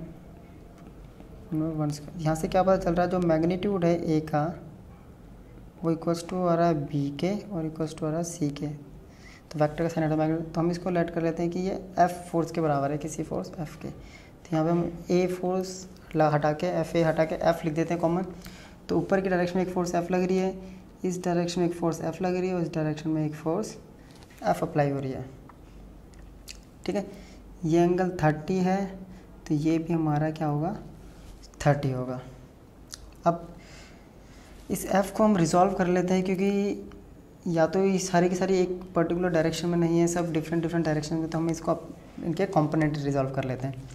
1 स्क्वायर, यहाँ से क्या पता चल रहा है, जो मैग्नीट्यूड है A का वो इक्वल्स टू आ रहा है B के और इक्वल्स टू आ रहा है C के। तो वेक्टर का साइन मैग्नीट्यूड, तो हम इसको लेट कर लेते हैं कि ये F फोर्स के बराबर है, किसी फोर्स F के। तो यहाँ पे हम A फोर्स हटा के FA हटा के F लिख देते हैं कॉमन। तो ऊपर की डायरेक्शन में एक फोर्स F लग रही है, इस डायरेक्शन में एक फोर्स F लग रही है, और इस डायरेक्शन में एक फोर्स F अप्लाई हो रही है। ठीक है, ये एंगल 30 है, तो ये भी हमारा क्या होगा, 30 होगा। अब इस F को हम रिजॉल्व कर लेते हैं, क्योंकि या तो ये सारी की सारी एक पर्टिकुलर डायरेक्शन में नहीं है, सब डिफरेंट डिफरेंट डायरेक्शन में। तो हम इसको इनके कंपोनेंट रिजॉल्व कर लेते हैं।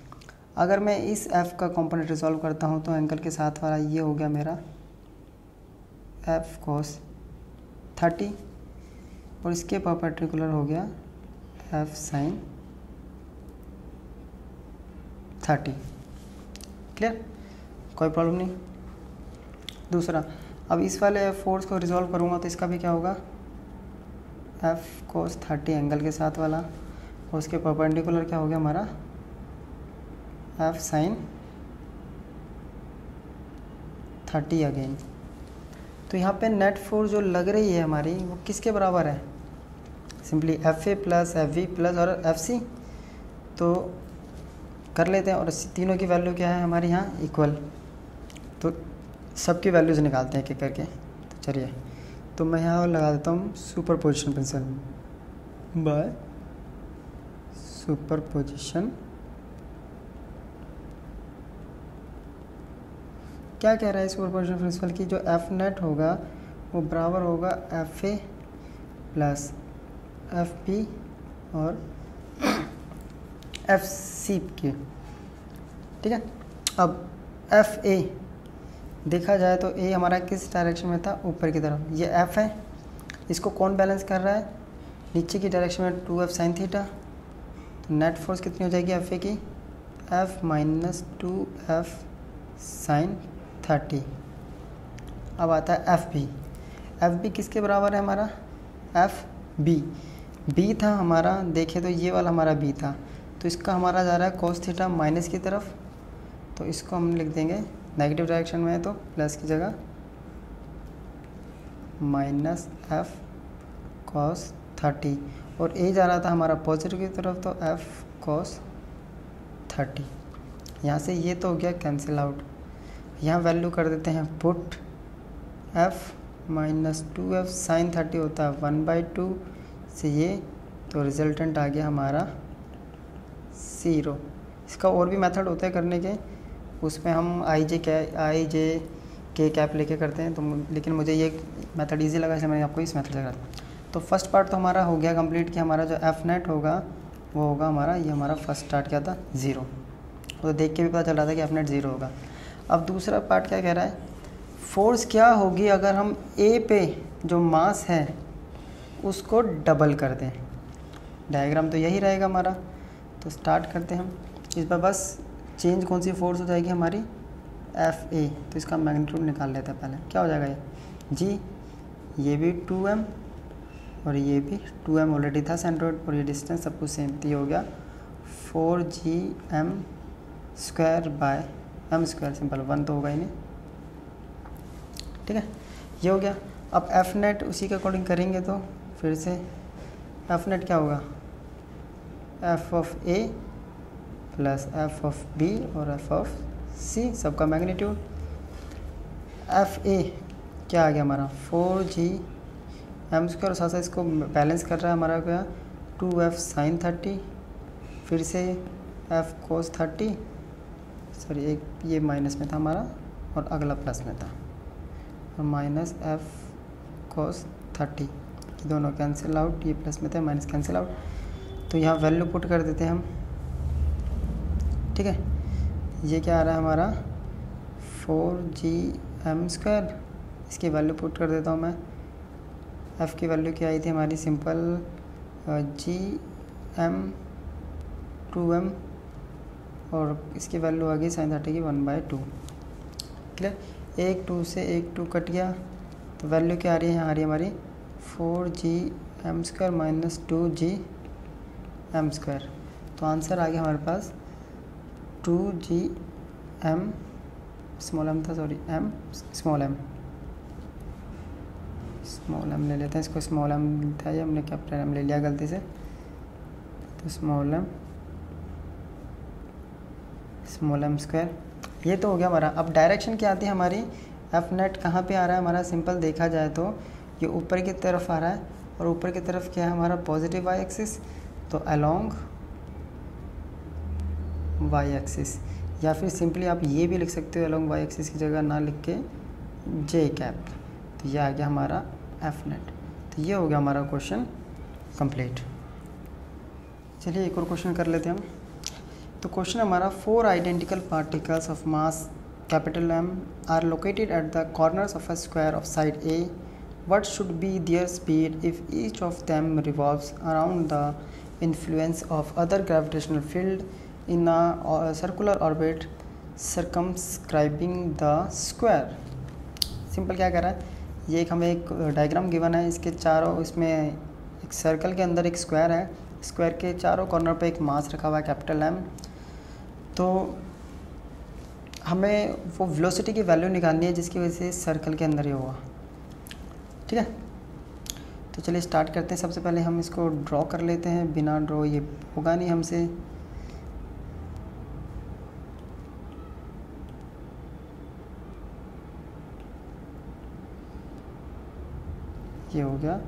अगर मैं इस F का कंपोनेंट रिजॉल्व करता हूँ तो एंगल के साथ वाला ये हो गया मेरा F cos 30, और इसके परपेंडिकुलर हो गया F sin 30। क्लियर, कोई प्रॉब्लम नहीं। दूसरा, अब इस वाले फोर्स को रिजॉल्व करूँगा तो इसका भी क्या होगा, F cos 30 एंगल के साथ वाला, और उसके परपेंडिकुलर क्या हो गया हमारा F sin 30 अगेन। तो यहाँ पे नेट फोर्स जो लग रही है हमारी वो किसके बराबर है, simply FA plus FV plus और FC। तो कर लेते हैं और तीनों की वैल्यू क्या है हमारे यहाँ इक्वल, तो सबकी वैल्यूज निकालते हैं एक एक करके। तो चलिए, तो मैं यहाँ लगा देता हूँ सुपरपोजिशन प्रिंसिपल बाय सुपरपोजिशन। क्या कह रहा है सुपरपोजिशन प्रिंसिपल की, जो एफ नेट होगा वो बराबर होगा F A plus F P और एफ सी के, ठीक है। अब एफ ए देखा जाए तो ए हमारा किस डायरेक्शन में था, ऊपर की तरफ, ये एफ है, इसको कौन बैलेंस कर रहा है, नीचे की डायरेक्शन में 2f साइन थीटा। तो नेट फोर्स कितनी हो जाएगी एफ ए की, एफ माइनस 2f साइन 30। अब आता है एफ बी। एफ बी किसके बराबर है हमारा, एफ बी, बी था हमारा, देखे तो ये वाला हमारा बी था, तो इसका हमारा जा रहा है cos थीटा माइनस की तरफ, तो इसको हम लिख देंगे, नेगेटिव डायरेक्शन में है तो प्लस की जगह माइनस एफ cos 30, और ए जा रहा था हमारा पॉजिटिव की तरफ तो एफ cos 30। यहाँ से ये तो हो गया कैंसिल आउट, यहाँ वैल्यू कर देते हैं put, F minus 2f sign 30 होता है 1/2 से ये, तो रिजल्टेंट आ गया हमारा 0। इसका और भी मेथड होता है करने के, उसमें हम आई जे के कैप लेके करते हैं, तो लेकिन मुझे ये मेथड इजी लगा इसलिए मैंने आपको इस मेथड से करा। तो फर्स्ट पार्ट तो हमारा हो गया कंप्लीट कि हमारा जो एफ नेट होगा वो होगा हमारा, ये हमारा फर्स्ट स्टार्ट क्या था 0, तो देख के भी पता चल रहा था कि एफ नेट 0 होगा। अब दूसरा पार्ट क्या कह रहा है, फोर्स क्या होगी अगर हम ए पे जो मास है उसको डबल कर दें। डायग्राम तो यही रहेगा हमारा, तो स्टार्ट करते हैं हम। इस बार बस चेंज कौन सी फोर्स हो जाएगी हमारी, एफ ए, तो इसका मैग्नीट्यूड निकाल लेते हैं पहले। क्या हो जाएगा ये जी, ये भी 2m और ये भी 2m ऑलरेडी था सेंट्रोइड, और ये डिस्टेंस सब कुछ सेम थी, हो गया 4gm square by m square, simple 1 तो होगा ही नहीं, ठीक है, ये हो गया। अब एफ नेट उसी के अकॉर्डिंग करेंगे, तो फिर से एफ नेट क्या होगा, F of A plus F of B और एफ ऑफ सी, सबका मैग्नीट्यूड। एफ ए क्या आ गया हमारा 4gm स्क्वायर, साथ साथ इसको बैलेंस कर रहा है हमारा क्या 2f साइन 30, फिर से f cos 30, सॉरी एक ये माइनस में था हमारा और अगला प्लस में था, और माइनस f cos 30, ये दोनों कैंसिल आउट, ये प्लस में थे माइनस कैंसिल आउट, तो यहाँ वैल्यू पुट कर देते हैं हम, ठीक है। ये क्या आ रहा है हमारा 4gm स्क्वायर, इसकी वैल्यू पुट कर देता हूँ मैं, f की वैल्यू क्या आई थी हमारी सिंपल gm 2m, और इसकी वैल्यू आ गई साइन 30 की 1/2, क्लियर। 1 2 से 1 2 कट गया, तो वैल्यू क्या आ रही है, यहाँ आ रही है हमारी 4gm square minus 2gm square, तो आंसर आ गया हमारे पास 2gm स्मॉल m था, सॉरी m स्मॉल m ले लेते हैं, इसको स्मॉल m था, ये हमने कैपिटल m ले लिया गलती से, तो स्मॉल m स्क्वायर, ये तो हो गया हमारा। अब डायरेक्शन क्या आती है हमारी, एफ नेट कहाँ पे आ रहा है हमारा, सिंपल देखा जाए तो ये ऊपर की तरफ आ रहा है, और ऊपर की तरफ क्या है हमारा पॉजिटिव वाई एक्सिस, तो अलोंग वाई एक्सिस, या फिर सिंपली आप ये भी लिख सकते हो अलोंग वाई एक्सिस की जगह ना लिख के जे कैप, तो ये आ गया हमारा एफ नेट। तो ये हो गया हमारा क्वेश्चन कंप्लीट। चलिए एक और क्वेश्चन कर लेते हैं हम। तो क्वेश्चन हमारा 4 identical particles of mass capital M are located at the corners of a square of side A. What should be their speed if each of them revolves around the influence of other gravitational field in a circular orbit circumscribing the square? Simple क्या कर रहा है, ये एक हमें एक diagram given है, इसके चारों, इसमें एक सर्कल के अंदर एक स्क्वायर है, स्क्वायर के चारों कॉर्नर पे एक मास रखा हुआ है कैपिटल M। तो हमें वो वेलोसिटी की वैल्यू निकालनी है जिसकी वजह से सर्कल के अंदर ही होगा, ठीक है। तो चलिए स्टार्ट करते हैं। सबसे पहले हम इसको ड्रॉ कर लेते हैं, बिना ड्रॉ ये होगा नहीं हमसे। ये हो गया।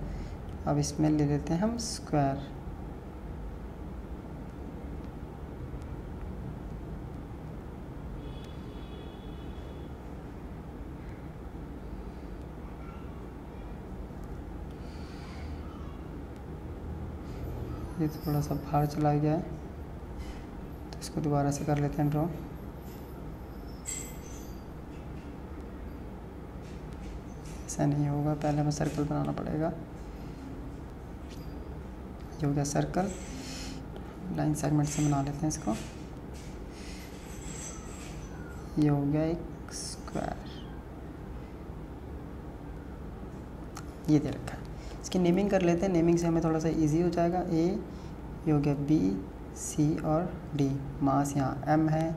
अब इसमें ले लेते हैं हम स्क्वायर, ये थोड़ा सा बाहर चला गया है तो इसको दोबारा से कर लेते हैं ड्रॉ। ऐसा नहीं होगा, पहले हमें सर्कल बनाना पड़ेगा। ये हो गया सर्कल, लाइन सेगमेंट से बना लेते हैं इसको। ये हो गया एक स्क्वायर, ये दे रखा है। इसकी नेमिंग कर लेते हैं, नेमिंग से हमें थोड़ा सा इजी हो जाएगा। ए, ये हो गया बी, सी और डी। मास यहाँ एम है,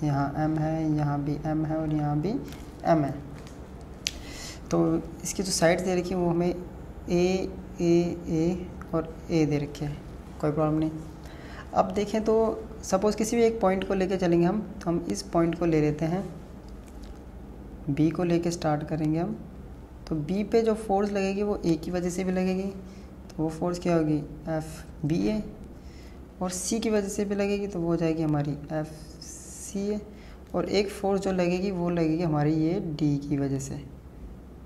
यहाँ एम है, यहाँ भी एम है और यहाँ भी एम है। तो इसकी जो साइड दे रखी है वो हमें ए और ए दे रखे हैं, कोई प्रॉब्लम नहीं। अब देखें तो सपोज़ किसी भी एक पॉइंट को लेके चलेंगे हम, तो हम इस पॉइंट को ले लेते हैं, बी को लेके स्टार्ट करेंगे हम। तो बी पे जो फोर्स लगेगी वो ए की वजह से भी लगेगी, तो वो फोर्स क्या होगी, एफ बी ए। और सी की वजह से भी लगेगी तो वो हो जाएगी हमारी एफ सी ए। और एक फोर्स जो लगेगी वो लगेगी हमारी ये डी की वजह से,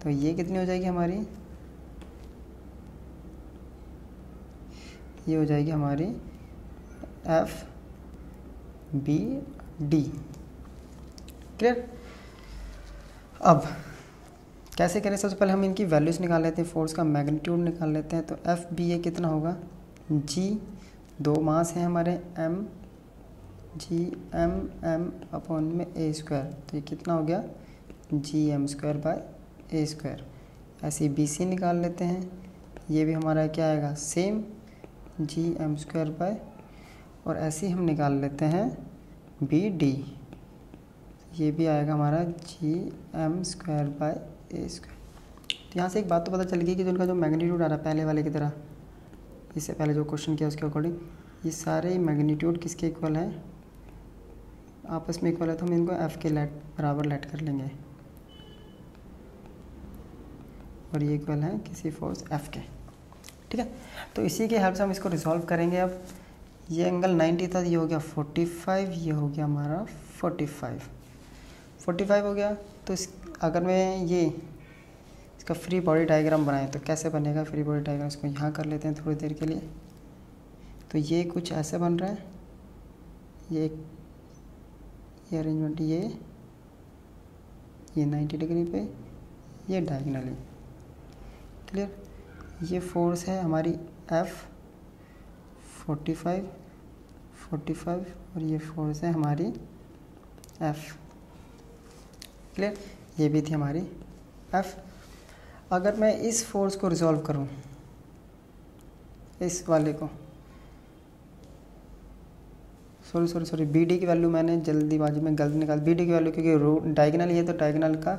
तो ये कितनी हो जाएगी हमारी, ये हो जाएगी हमारी एफ बी डी। क्लियर। अब कैसे करें, सबसे पहले हम इनकी वैल्यूज़ निकाल लेते हैं, फोर्स का मैग्नीट्यूड निकाल लेते हैं। तो एफ बी ए कितना होगा, जी, दो मास हैं हमारे एम, जी एम अपॉन में ए स्क्वायर, तो ये कितना हो गया, G M square by A square. ऐसे ही बी सी निकाल लेते हैं, ये भी हमारा क्या आएगा, same G M square by, और ऐसे ही हम निकाल लेते हैं बी डी, ये भी आएगा हमारा G M square by A square. तो यहाँ से एक बात तो पता चल गई कि जो उनका जो मैग्नीट्यूड आ रहा है पहले वाले की तरह, इससे पहले जो क्वेश्चन किया उसके अकॉर्डिंग, ये सारे मैग्नीट्यूड किसके इक्वल है, आपस में इक्वल है। तो हम इनको एफ के बराबर लेट कर लेंगे, और ये इक्वल है किसी फोर्स एफ के। ठीक है, तो इसी के हेल्प से हम इसको रिजॉल्व करेंगे। अब ये एंगल 90 था, ये हो गया 45, ये हो गया हमारा 45 हो गया। तो इस अगर मैं ये इसका फ्री बॉडी डायग्राम बनाएं तो कैसे बनेगा फ्री बॉडी डायग्राम, इसको यहाँ कर लेते हैं थोड़ी देर के लिए। तो ये कुछ ऐसे बन रहा है, ये अरेंजमेंट, ये 90 डिग्री पे, ये डायगनली। क्लियर। ये फोर्स है हमारी एफ 45 और ये फोर्स है हमारी एफ। क्लियर, ये भी थी हमारी एफ। अगर मैं इस फोर्स को रिजॉल्व करूं, इस वाले को, सॉरी बी डी की वैल्यू मैंने जल्दीबाजी में गलत निकाल, बी डी की वैल्यू, क्योंकि डायगनल है तो डायगनल का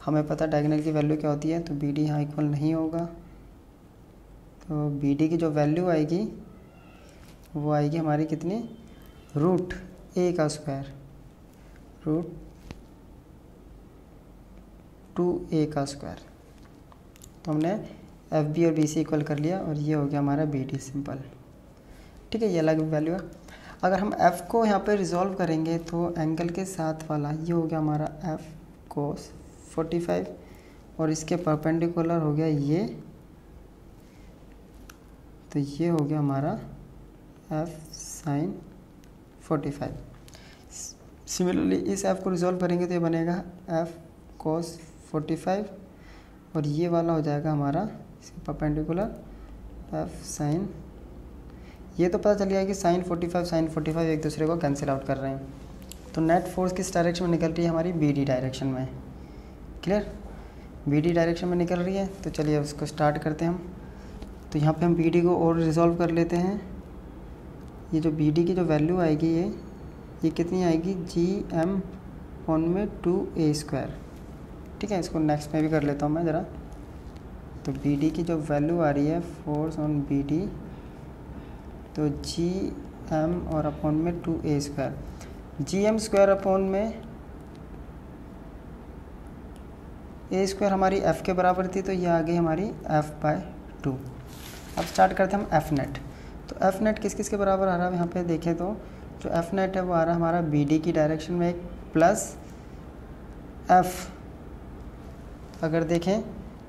हमें पता डायगनल की वैल्यू क्या होती है, तो बी डी यहाँ इक्वल नहीं होगा। तो बी डी की जो वैल्यू आएगी वो आएगी हमारी कितनी, रूट ए का स्क्वायर, रूट 2a का स्क्वायर। तो हमने एफ बी और बी सी इक्वल कर लिया, और ये हो गया हमारा बी डी सिंपल। ठीक है, ये अलग वैल्यू है। अगर हम f को यहाँ पे रिजॉल्व करेंगे तो एंगल के साथ वाला ये हो गया हमारा f कोस 45, और इसके परपेंडिकुलर हो गया ये, तो ये हो गया हमारा f साइन 45। सिमिलरली इस f को रिजॉल्व करेंगे तो ये बनेगा f कोस 45, और ये वाला हो जाएगा हमारा इसके परपेंडिकुलर f साइन, ये तो पता चल गया कि साइन 45 एक दूसरे को कैंसिल आउट कर रहे हैं। तो नेट फोर्स किस डायरेक्शन में निकल रही है हमारी, बी डी डायरेक्शन में। क्लियर, बी डी डायरेक्शन में निकल रही है। तो चलिए उसको स्टार्ट करते हैं हम। तो यहाँ पे हम बी डी को और रिजॉल्व कर लेते हैं। ये जो बी डी की जो वैल्यू आएगी ये कितनी आएगी, जी एम ऑन में 2a स्क्वायर। ठीक है, इसको नेक्स्ट में भी कर लेता हूँ मैं ज़रा। तो बी डी की जो वैल्यू आ रही है फोर्स ऑन बी डी, तो जी एम और अपॉन में 2a square, G M square upon में ए स्क्वायर हमारी एफ़ के बराबर थी, तो ये आ गई हमारी f/2। अब स्टार्ट करते हैं हम एफ नेट। तो एफ नेट किस किस के बराबर आ रहा है यहाँ पे देखें तो जो एफ नेट है वो आ रहा है हमारा बी डी की डायरेक्शन में, एक प्लस एफ अगर देखें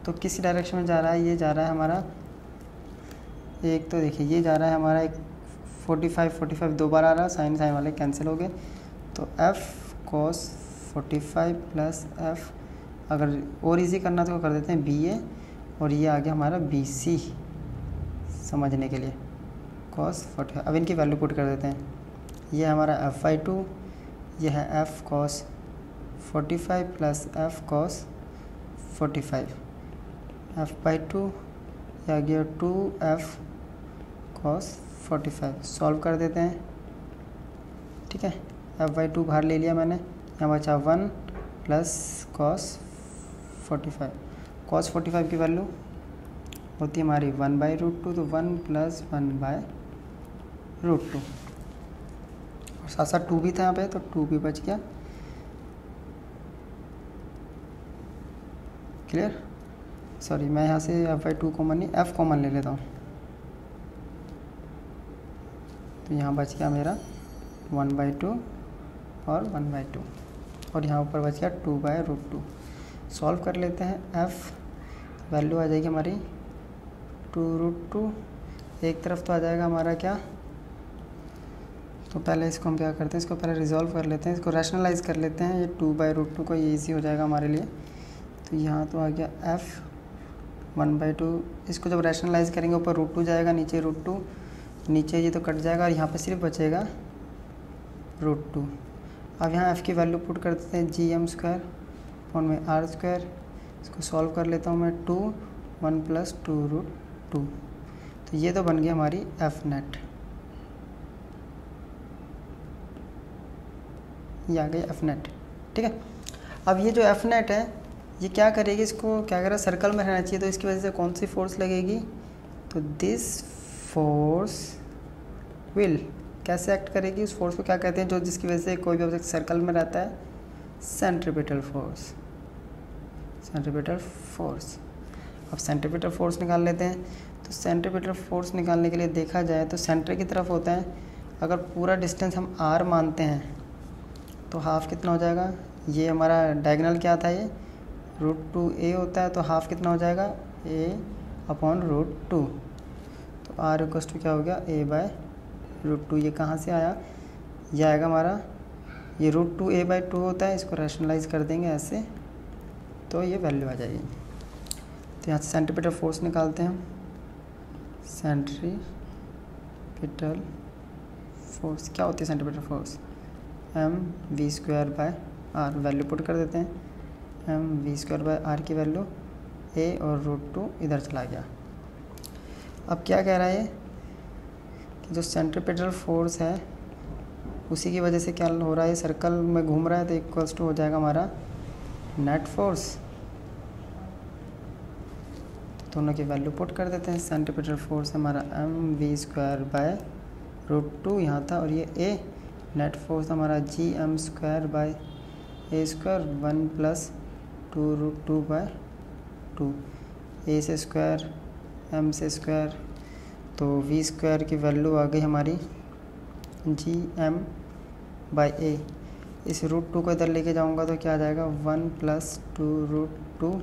तो किस डायरेक्शन में जा रहा है, ये जा रहा है हमारा एक, तो देखिए ये जा रहा है हमारा एक 45 दो बार आ रहा है, साइन साइन वाले कैंसिल हो गए, तो एफ कॉस 45 प्लस एफ, अगर और इजी करना तो कर देते हैं बी ए, और ये आ गया हमारा बी सी समझने के लिए कॉस 45। अब इनकी वैल्यू पुट कर देते हैं, ये हमारा f/2, ये है f cos 45 plus f cos 45, f/2 ये आ गया 2f कॉस 45। सॉल्व कर देते हैं, ठीक है, f/2 बाहर ले लिया मैंने, यहाँ बचा 1 प्लस कॉस 45। कॉस 45 की वैल्यू होती है हमारी 1/√2, तो 1 प्लस 1/√2, और साथ साथ 2 भी था यहाँ पे, तो 2 भी बच गया। क्लियर? सॉरी, मैं यहाँ से f/2 कॉमन नहीं f कॉमन ले लेता हूँ, तो यहाँ बच गया मेरा 1/2 और 1/2, और यहाँ ऊपर बच गया 2/√2। सॉल्व कर लेते हैं, f वैल्यू आ जाएगी हमारी 2√2, एक तरफ तो आ जाएगा हमारा क्या, तो पहले इसको हम क्या करते हैं, इसको पहले रिजॉल्व कर लेते हैं, इसको रैशनलाइज कर लेते हैं, ये 2/√2 को ये ईजी हो जाएगा हमारे लिए। तो यहाँ तो आ गया f 1/2, इसको जब रैशनलाइज करेंगे ऊपर √2 जाएगा, नीचे √2, नीचे ये तो कट जाएगा और यहाँ पे सिर्फ बचेगा √2। अब यहाँ f की वैल्यू पुट कर देते हैं gm² अपॉन में r², इसको सॉल्व कर लेता हूँ मैं, 2 1 प्लस 2√2, तो ये तो बन गई हमारी f नेट, ये आ गई f नेट, ठीक है। अब ये जो f नेट है ये क्या करेगी, इसको क्या करेगा, सर्कल में रहना चाहिए, तो इसकी वजह से कौन सी फोर्स लगेगी, तो दिस फोर्स विल कैसे एक्ट करेगी, उस फोर्स को क्या कहते हैं, जो जिसकी वजह से कोई भी ऑब्जेक्ट सर्कल में रहता है, सेंट्रीपिटल फोर्स, सेंट्रीपिटल फोर्स। अब सेंट्रीपिटल फोर्स निकाल लेते हैं, तो सेंट्रीपिटल फोर्स निकालने के लिए देखा जाए तो सेंटर की तरफ होता है, अगर पूरा डिस्टेंस हम r मानते हैं तो हाफ कितना हो जाएगा, ये हमारा डायगोनल क्या था, ये √2a होता है, तो हाफ कितना हो जाएगा a/√2, तो r इक्वल्स टू क्या हो गया a/√2। ये कहाँ से आया, ये आएगा हमारा, ये √2a/2 होता है, इसको रैशनलाइज कर देंगे ऐसे, तो ये वैल्यू आ जाएगी। तो यहाँ से सेंट्रीपिटल फोर्स निकालते हैं हम, सेंट्रीपिटल फोर्स क्या होती है, centripetal force mv²/r, value put कर देते हैं, mv²/r की वैल्यू a और √2 इधर चला गया। अब क्या कह रहा है कि जो सेंट्रीपिटल फोर्स है उसी की वजह से क्या हो रहा है, सर्कल में घूम रहा है, तो इक्वल्स टू हो जाएगा हमारा नेट फोर्स। दोनों की वैल्यू पुट कर देते हैं, सेंट्रीपिटल फोर्स हमारा mv²/√2 यहाँ था, और ये a, नेट फोर्स हमारा gm²/a², 1 प्लस 2√2/2, a से स्क्वायर m से स्क्वायर, तो v² की वैल्यू आ गई हमारी gm/a। इस √2 को इधर लेके जाऊंगा तो क्या आ जाएगा, 1 प्लस 2√2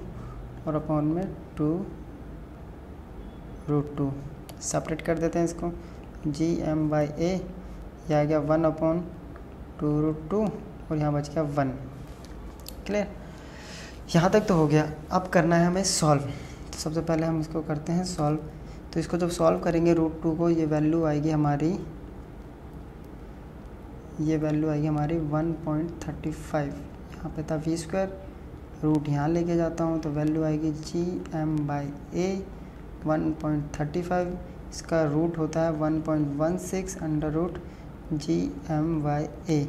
और अपॉन में 2√2। सेपरेट कर देते हैं इसको, gm/a, यह आ गया 1/2√2 और यहाँ बच गया 1। क्लियर? यहाँ तक तो हो गया। अब करना है हमें सॉल्व। तो सबसे पहले हम इसको करते हैं सॉल्व। तो इसको जब सॉल्व करेंगे √2 को, ये वैल्यू आएगी हमारी 1.35। यहाँ पे था v², रूट यहाँ लेके जाता हूँ तो वैल्यू आएगी gm/a 1.35। इसका रूट होता है 1.16 √gm/a।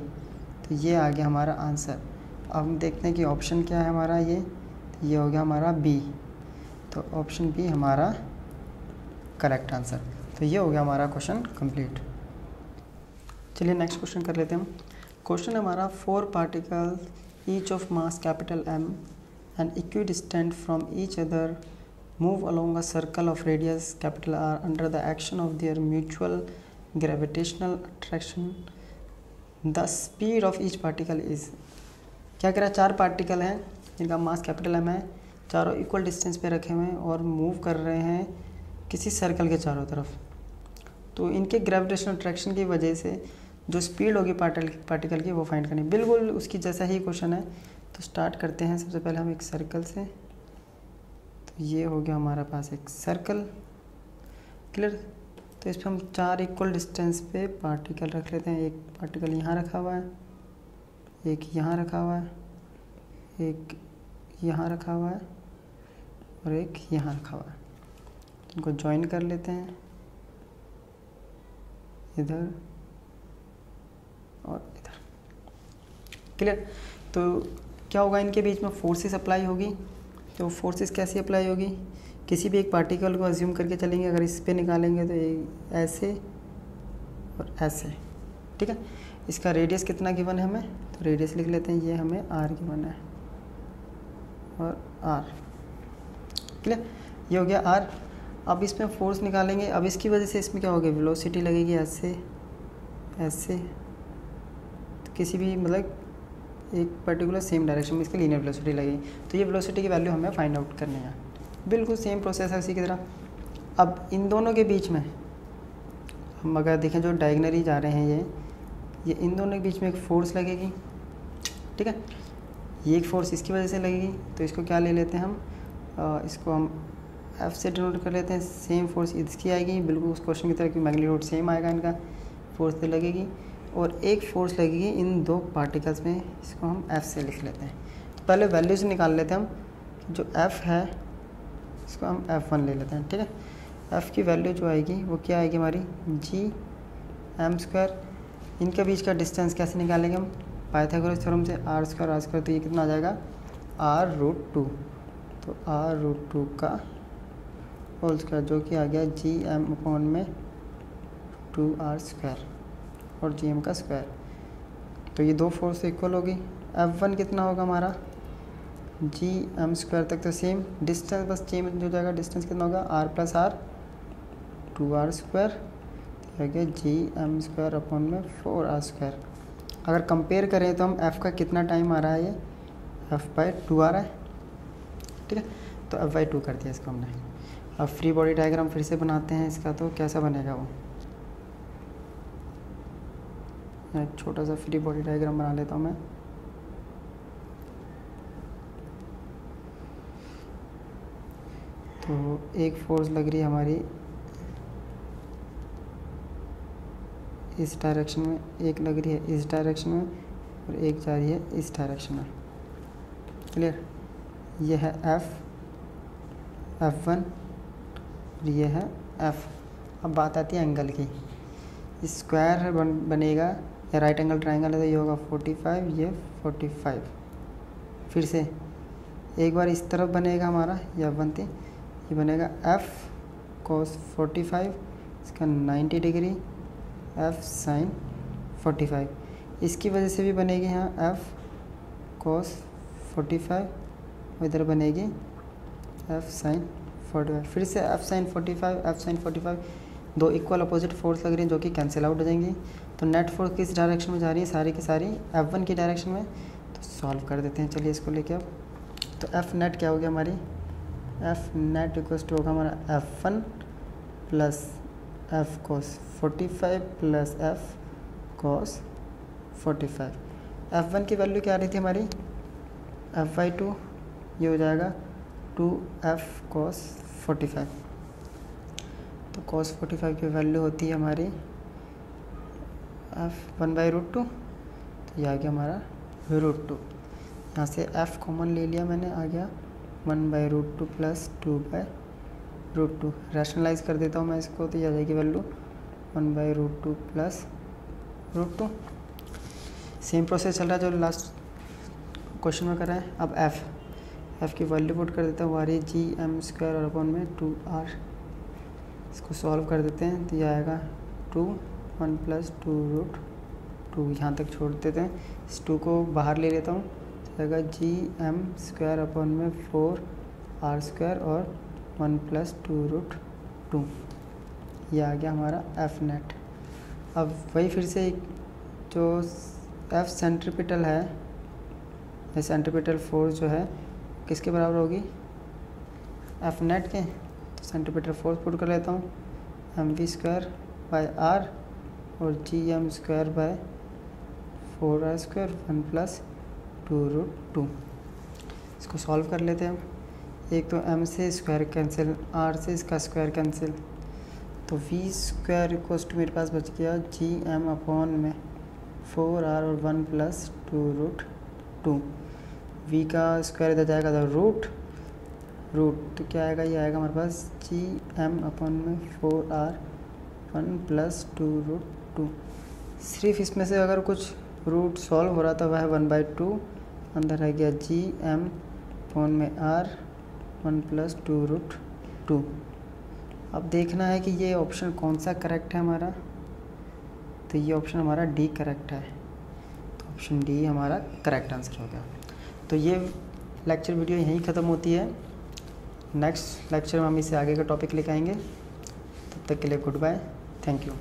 तो ये आ गया हमारा आंसर। अब हम देखते हैं कि ऑप्शन क्या है हमारा, ये हो गया हमारा बी। तो ऑप्शन बी हमारा करेक्ट आंसर। तो ये हो गया हमारा क्वेश्चन कंप्लीट। चलिए नेक्स्ट क्वेश्चन कर लेते हैं हम। क्वेश्चन हमारा 4 particles each of mass capital M and equidistant from each other move along a circle of radius capital R under the action of their mutual gravitational attraction. The speed of each particle is, क्या कह रहा है, 4 particle हैं जिनका मास capital M है, चारों equal distance पे रखे हुए हैं और मूव कर रहे हैं किसी सर्कल के चारों तरफ। तो इनके ग्रेविटेशनल अट्रैक्शन की वजह से जो स्पीड होगी पार्टिकल की वो फाइंड करनी, बिल्कुल उसकी जैसा ही क्वेश्चन है। तो स्टार्ट करते हैं। सबसे पहले हम एक सर्कल से, तो ये हो गया हमारे पास एक सर्कल, क्लियर। तो इस पर हम 4 इक्वल डिस्टेंस पे पार्टिकल रख लेते हैं। एक पार्टिकल यहाँ रखा हुआ है, एक यहाँ रखा हुआ है, एक यहाँ रखा हुआ है और एक यहाँ रखा हुआ है। इनको ज्वाइन कर लेते हैं इधर और इधर, क्लियर। तो क्या होगा, इनके बीच में फोर्सेस अप्लाई होगी। तो फोर्सेस कैसी अप्लाई होगी, किसी भी एक पार्टिकल को अज्यूम करके चलेंगे, अगर इस पे निकालेंगे तो ये ऐसे और ऐसे, ठीक है। इसका रेडियस कितना गिवन है हमें, तो रेडियस लिख लेते हैं, ये हमें r गिवन है और r, क्लियर। ये हो गया r। अब इसमें फोर्स निकालेंगे। अब इसकी वजह से इसमें क्या होगा, वेलोसिटी लगेगी ऐसे ऐसे, तो किसी भी मतलब एक पर्टिकुलर सेम डायरेक्शन में इसकी लीनियर वेलोसिटी लगेगी। तो ये वेलोसिटी की वैल्यू हमें फाइंड आउट करनी है। बिल्कुल सेम प्रोसेस है उसी की तरह। अब इन दोनों के बीच में हम अगर देखें, जो डायगनली जा रहे हैं ये इन दोनों के बीच में एक फ़ोर्स लगेगी, ठीक है। ये एक फ़ोर्स इसकी वजह से लगेगी, तो इसको क्या ले लेते हैं हम, इसको हम F से डिनोट कर लेते हैं। सेम फोर्स इसकी आएगी, बिल्कुल उस क्वेश्चन की तरह की मैग्नीट्यूड सेम आएगा, इनका फोर्स से लगेगी। और एक फोर्स लगेगी इन 2 पार्टिकल्स में, इसको हम F से लिख लेते हैं। तो पहले वैल्यू से निकाल लेते हैं हम, जो F है इसको हम F1 ले लेते हैं, ठीक है। F की वैल्यू जो आएगी वो क्या आएगी हमारी, Gm²। इनके बीच का डिस्टेंस कैसे निकालेंगे हम, पाइथागोरस थ्योरम से, r², तो ये कितना आ जाएगा r√2। तो r√2 का होल स्क्वायर, जो कि आ गया Gm में 2r² और Gm का स्क्वायर। तो ये 2 फोर्स इक्वल होगी। F1 कितना होगा हमारा, Gm² तक तो सेम, डिस्टेंस बस चेंज हो जाएगा। डिस्टेंस कितना होगा, r+r 2r², तो आ गया Gm² में 4r²। अगर कंपेयर करें तो हम F का कितना टाइम आ रहा है, ये F/2 आ रहा है, ठीक है। तो F/2 कर दिया इसको हमने। अब फ्री बॉडी डायग्राम फिर से बनाते हैं इसका, तो कैसा बनेगा वो, एक छोटा सा फ्री बॉडी डायग्राम बना लेता हूँ मैं। तो एक फोर्स लग रही है हमारी इस डायरेक्शन में, एक लग रही है इस डायरेक्शन में और एक जा रही है इस डायरेक्शन में, क्लियर। ये है F1 और ये है F। अब बात आती है एंगल की। स्क्वायर बनेगा या राइट एंगल ट्रायंगल है तो ये होगा 45, ये 45। फिर से एक बार इस तरफ बनेगा हमारा, ये F1 थी, ये बनेगा F cos 45, इसका 90 डिग्री, F sin 45। इसकी वजह से भी बनेगी यहाँ F cos 45 और इधर बनेगी F sin 45। फिर से F sin 45, 2 equal opposite force लग रही हैं जो कि कैंसिल आउट हो जाएंगी। तो नेट फोर्स किस डायरेक्शन में जा रही है, सारी की सारी F1 की डायरेक्शन में। तो सॉल्व कर देते हैं, चलिए इसको लेके। अब तो F नेट क्या हो गया हमारी, F नेट इक्वल्स टू होगा हमारा F1 plus F cos 45 plus F cos 45। F1 की वैल्यू क्या आ रही थी हमारी, F/2, ये हो जाएगा 2F cos 45। तो cos 45 की वैल्यू होती है हमारी F1/√2, तो ये आ गया हमारा √2। यहाँ से F कॉमन ले लिया मैंने, आ गया 1/√2 प्लस 2/√2। रैशनलाइज कर देता हूँ मैं इसको, तो ये आ जाएगी वैल्यू 1/√2 प्लस √2। सेम प्रोसेस चल रहा है जो लास्ट क्वेश्चन में कर रहा है। अब F की वैल्यू पुट कर देता हूँ, आ रही है Gm² और अपॉन में 2r। इसको सॉल्व कर देते हैं, तो ये आएगा 2, 1 प्लस 2√2। यहाँ तक छोड़ देते हैं, इस 2 को बाहर ले लेता हूँ, जाएगा जी एम स्क्वायर अपॉन में 4r² और 1 + 2√2। ये आ गया हमारा एफ नेट। अब वही फिर से जो एफ सेंट्रीपिटल है, ये सेंट्रीपिटल फोर्स जो है किसके बराबर होगी, एफ नेट के। तो सेंट्रीपिटल फोर्स पुट कर लेता हूँ, mv² बाय r और gm² बाय 4r² 1 + 2√2। इसको सॉल्व कर लेते हैं हम। एक तो m से स्क्वायर कैंसिल, r से इसका स्क्वायर कैंसिल, तो v² = मेरे पास बच गया gm अपॉन में 4r और 1 + 2√2। v का स्क्वायर इधर जाएगा तो रूट, तो क्या आएगा, ये आएगा हमारे पास gm अपॉन में 4r 1 + 2√2। सिर्फ इसमें से अगर कुछ रूट सॉल्व हो रहा था वह 1/2 अंदर रह गया gm अपॉन में r 1 + 2√2। अब देखना है कि ये ऑप्शन कौन सा करेक्ट है हमारा, तो ये ऑप्शन हमारा डी करेक्ट है, तो ऑप्शन डी हमारा करेक्ट आंसर हो गया। तो ये लेक्चर वीडियो यहीं ख़त्म होती है। नेक्स्ट लेक्चर में हम इसे आगे का टॉपिक लेकर आएंगे। तब तक के लिए गुड बाय, थैंक यू।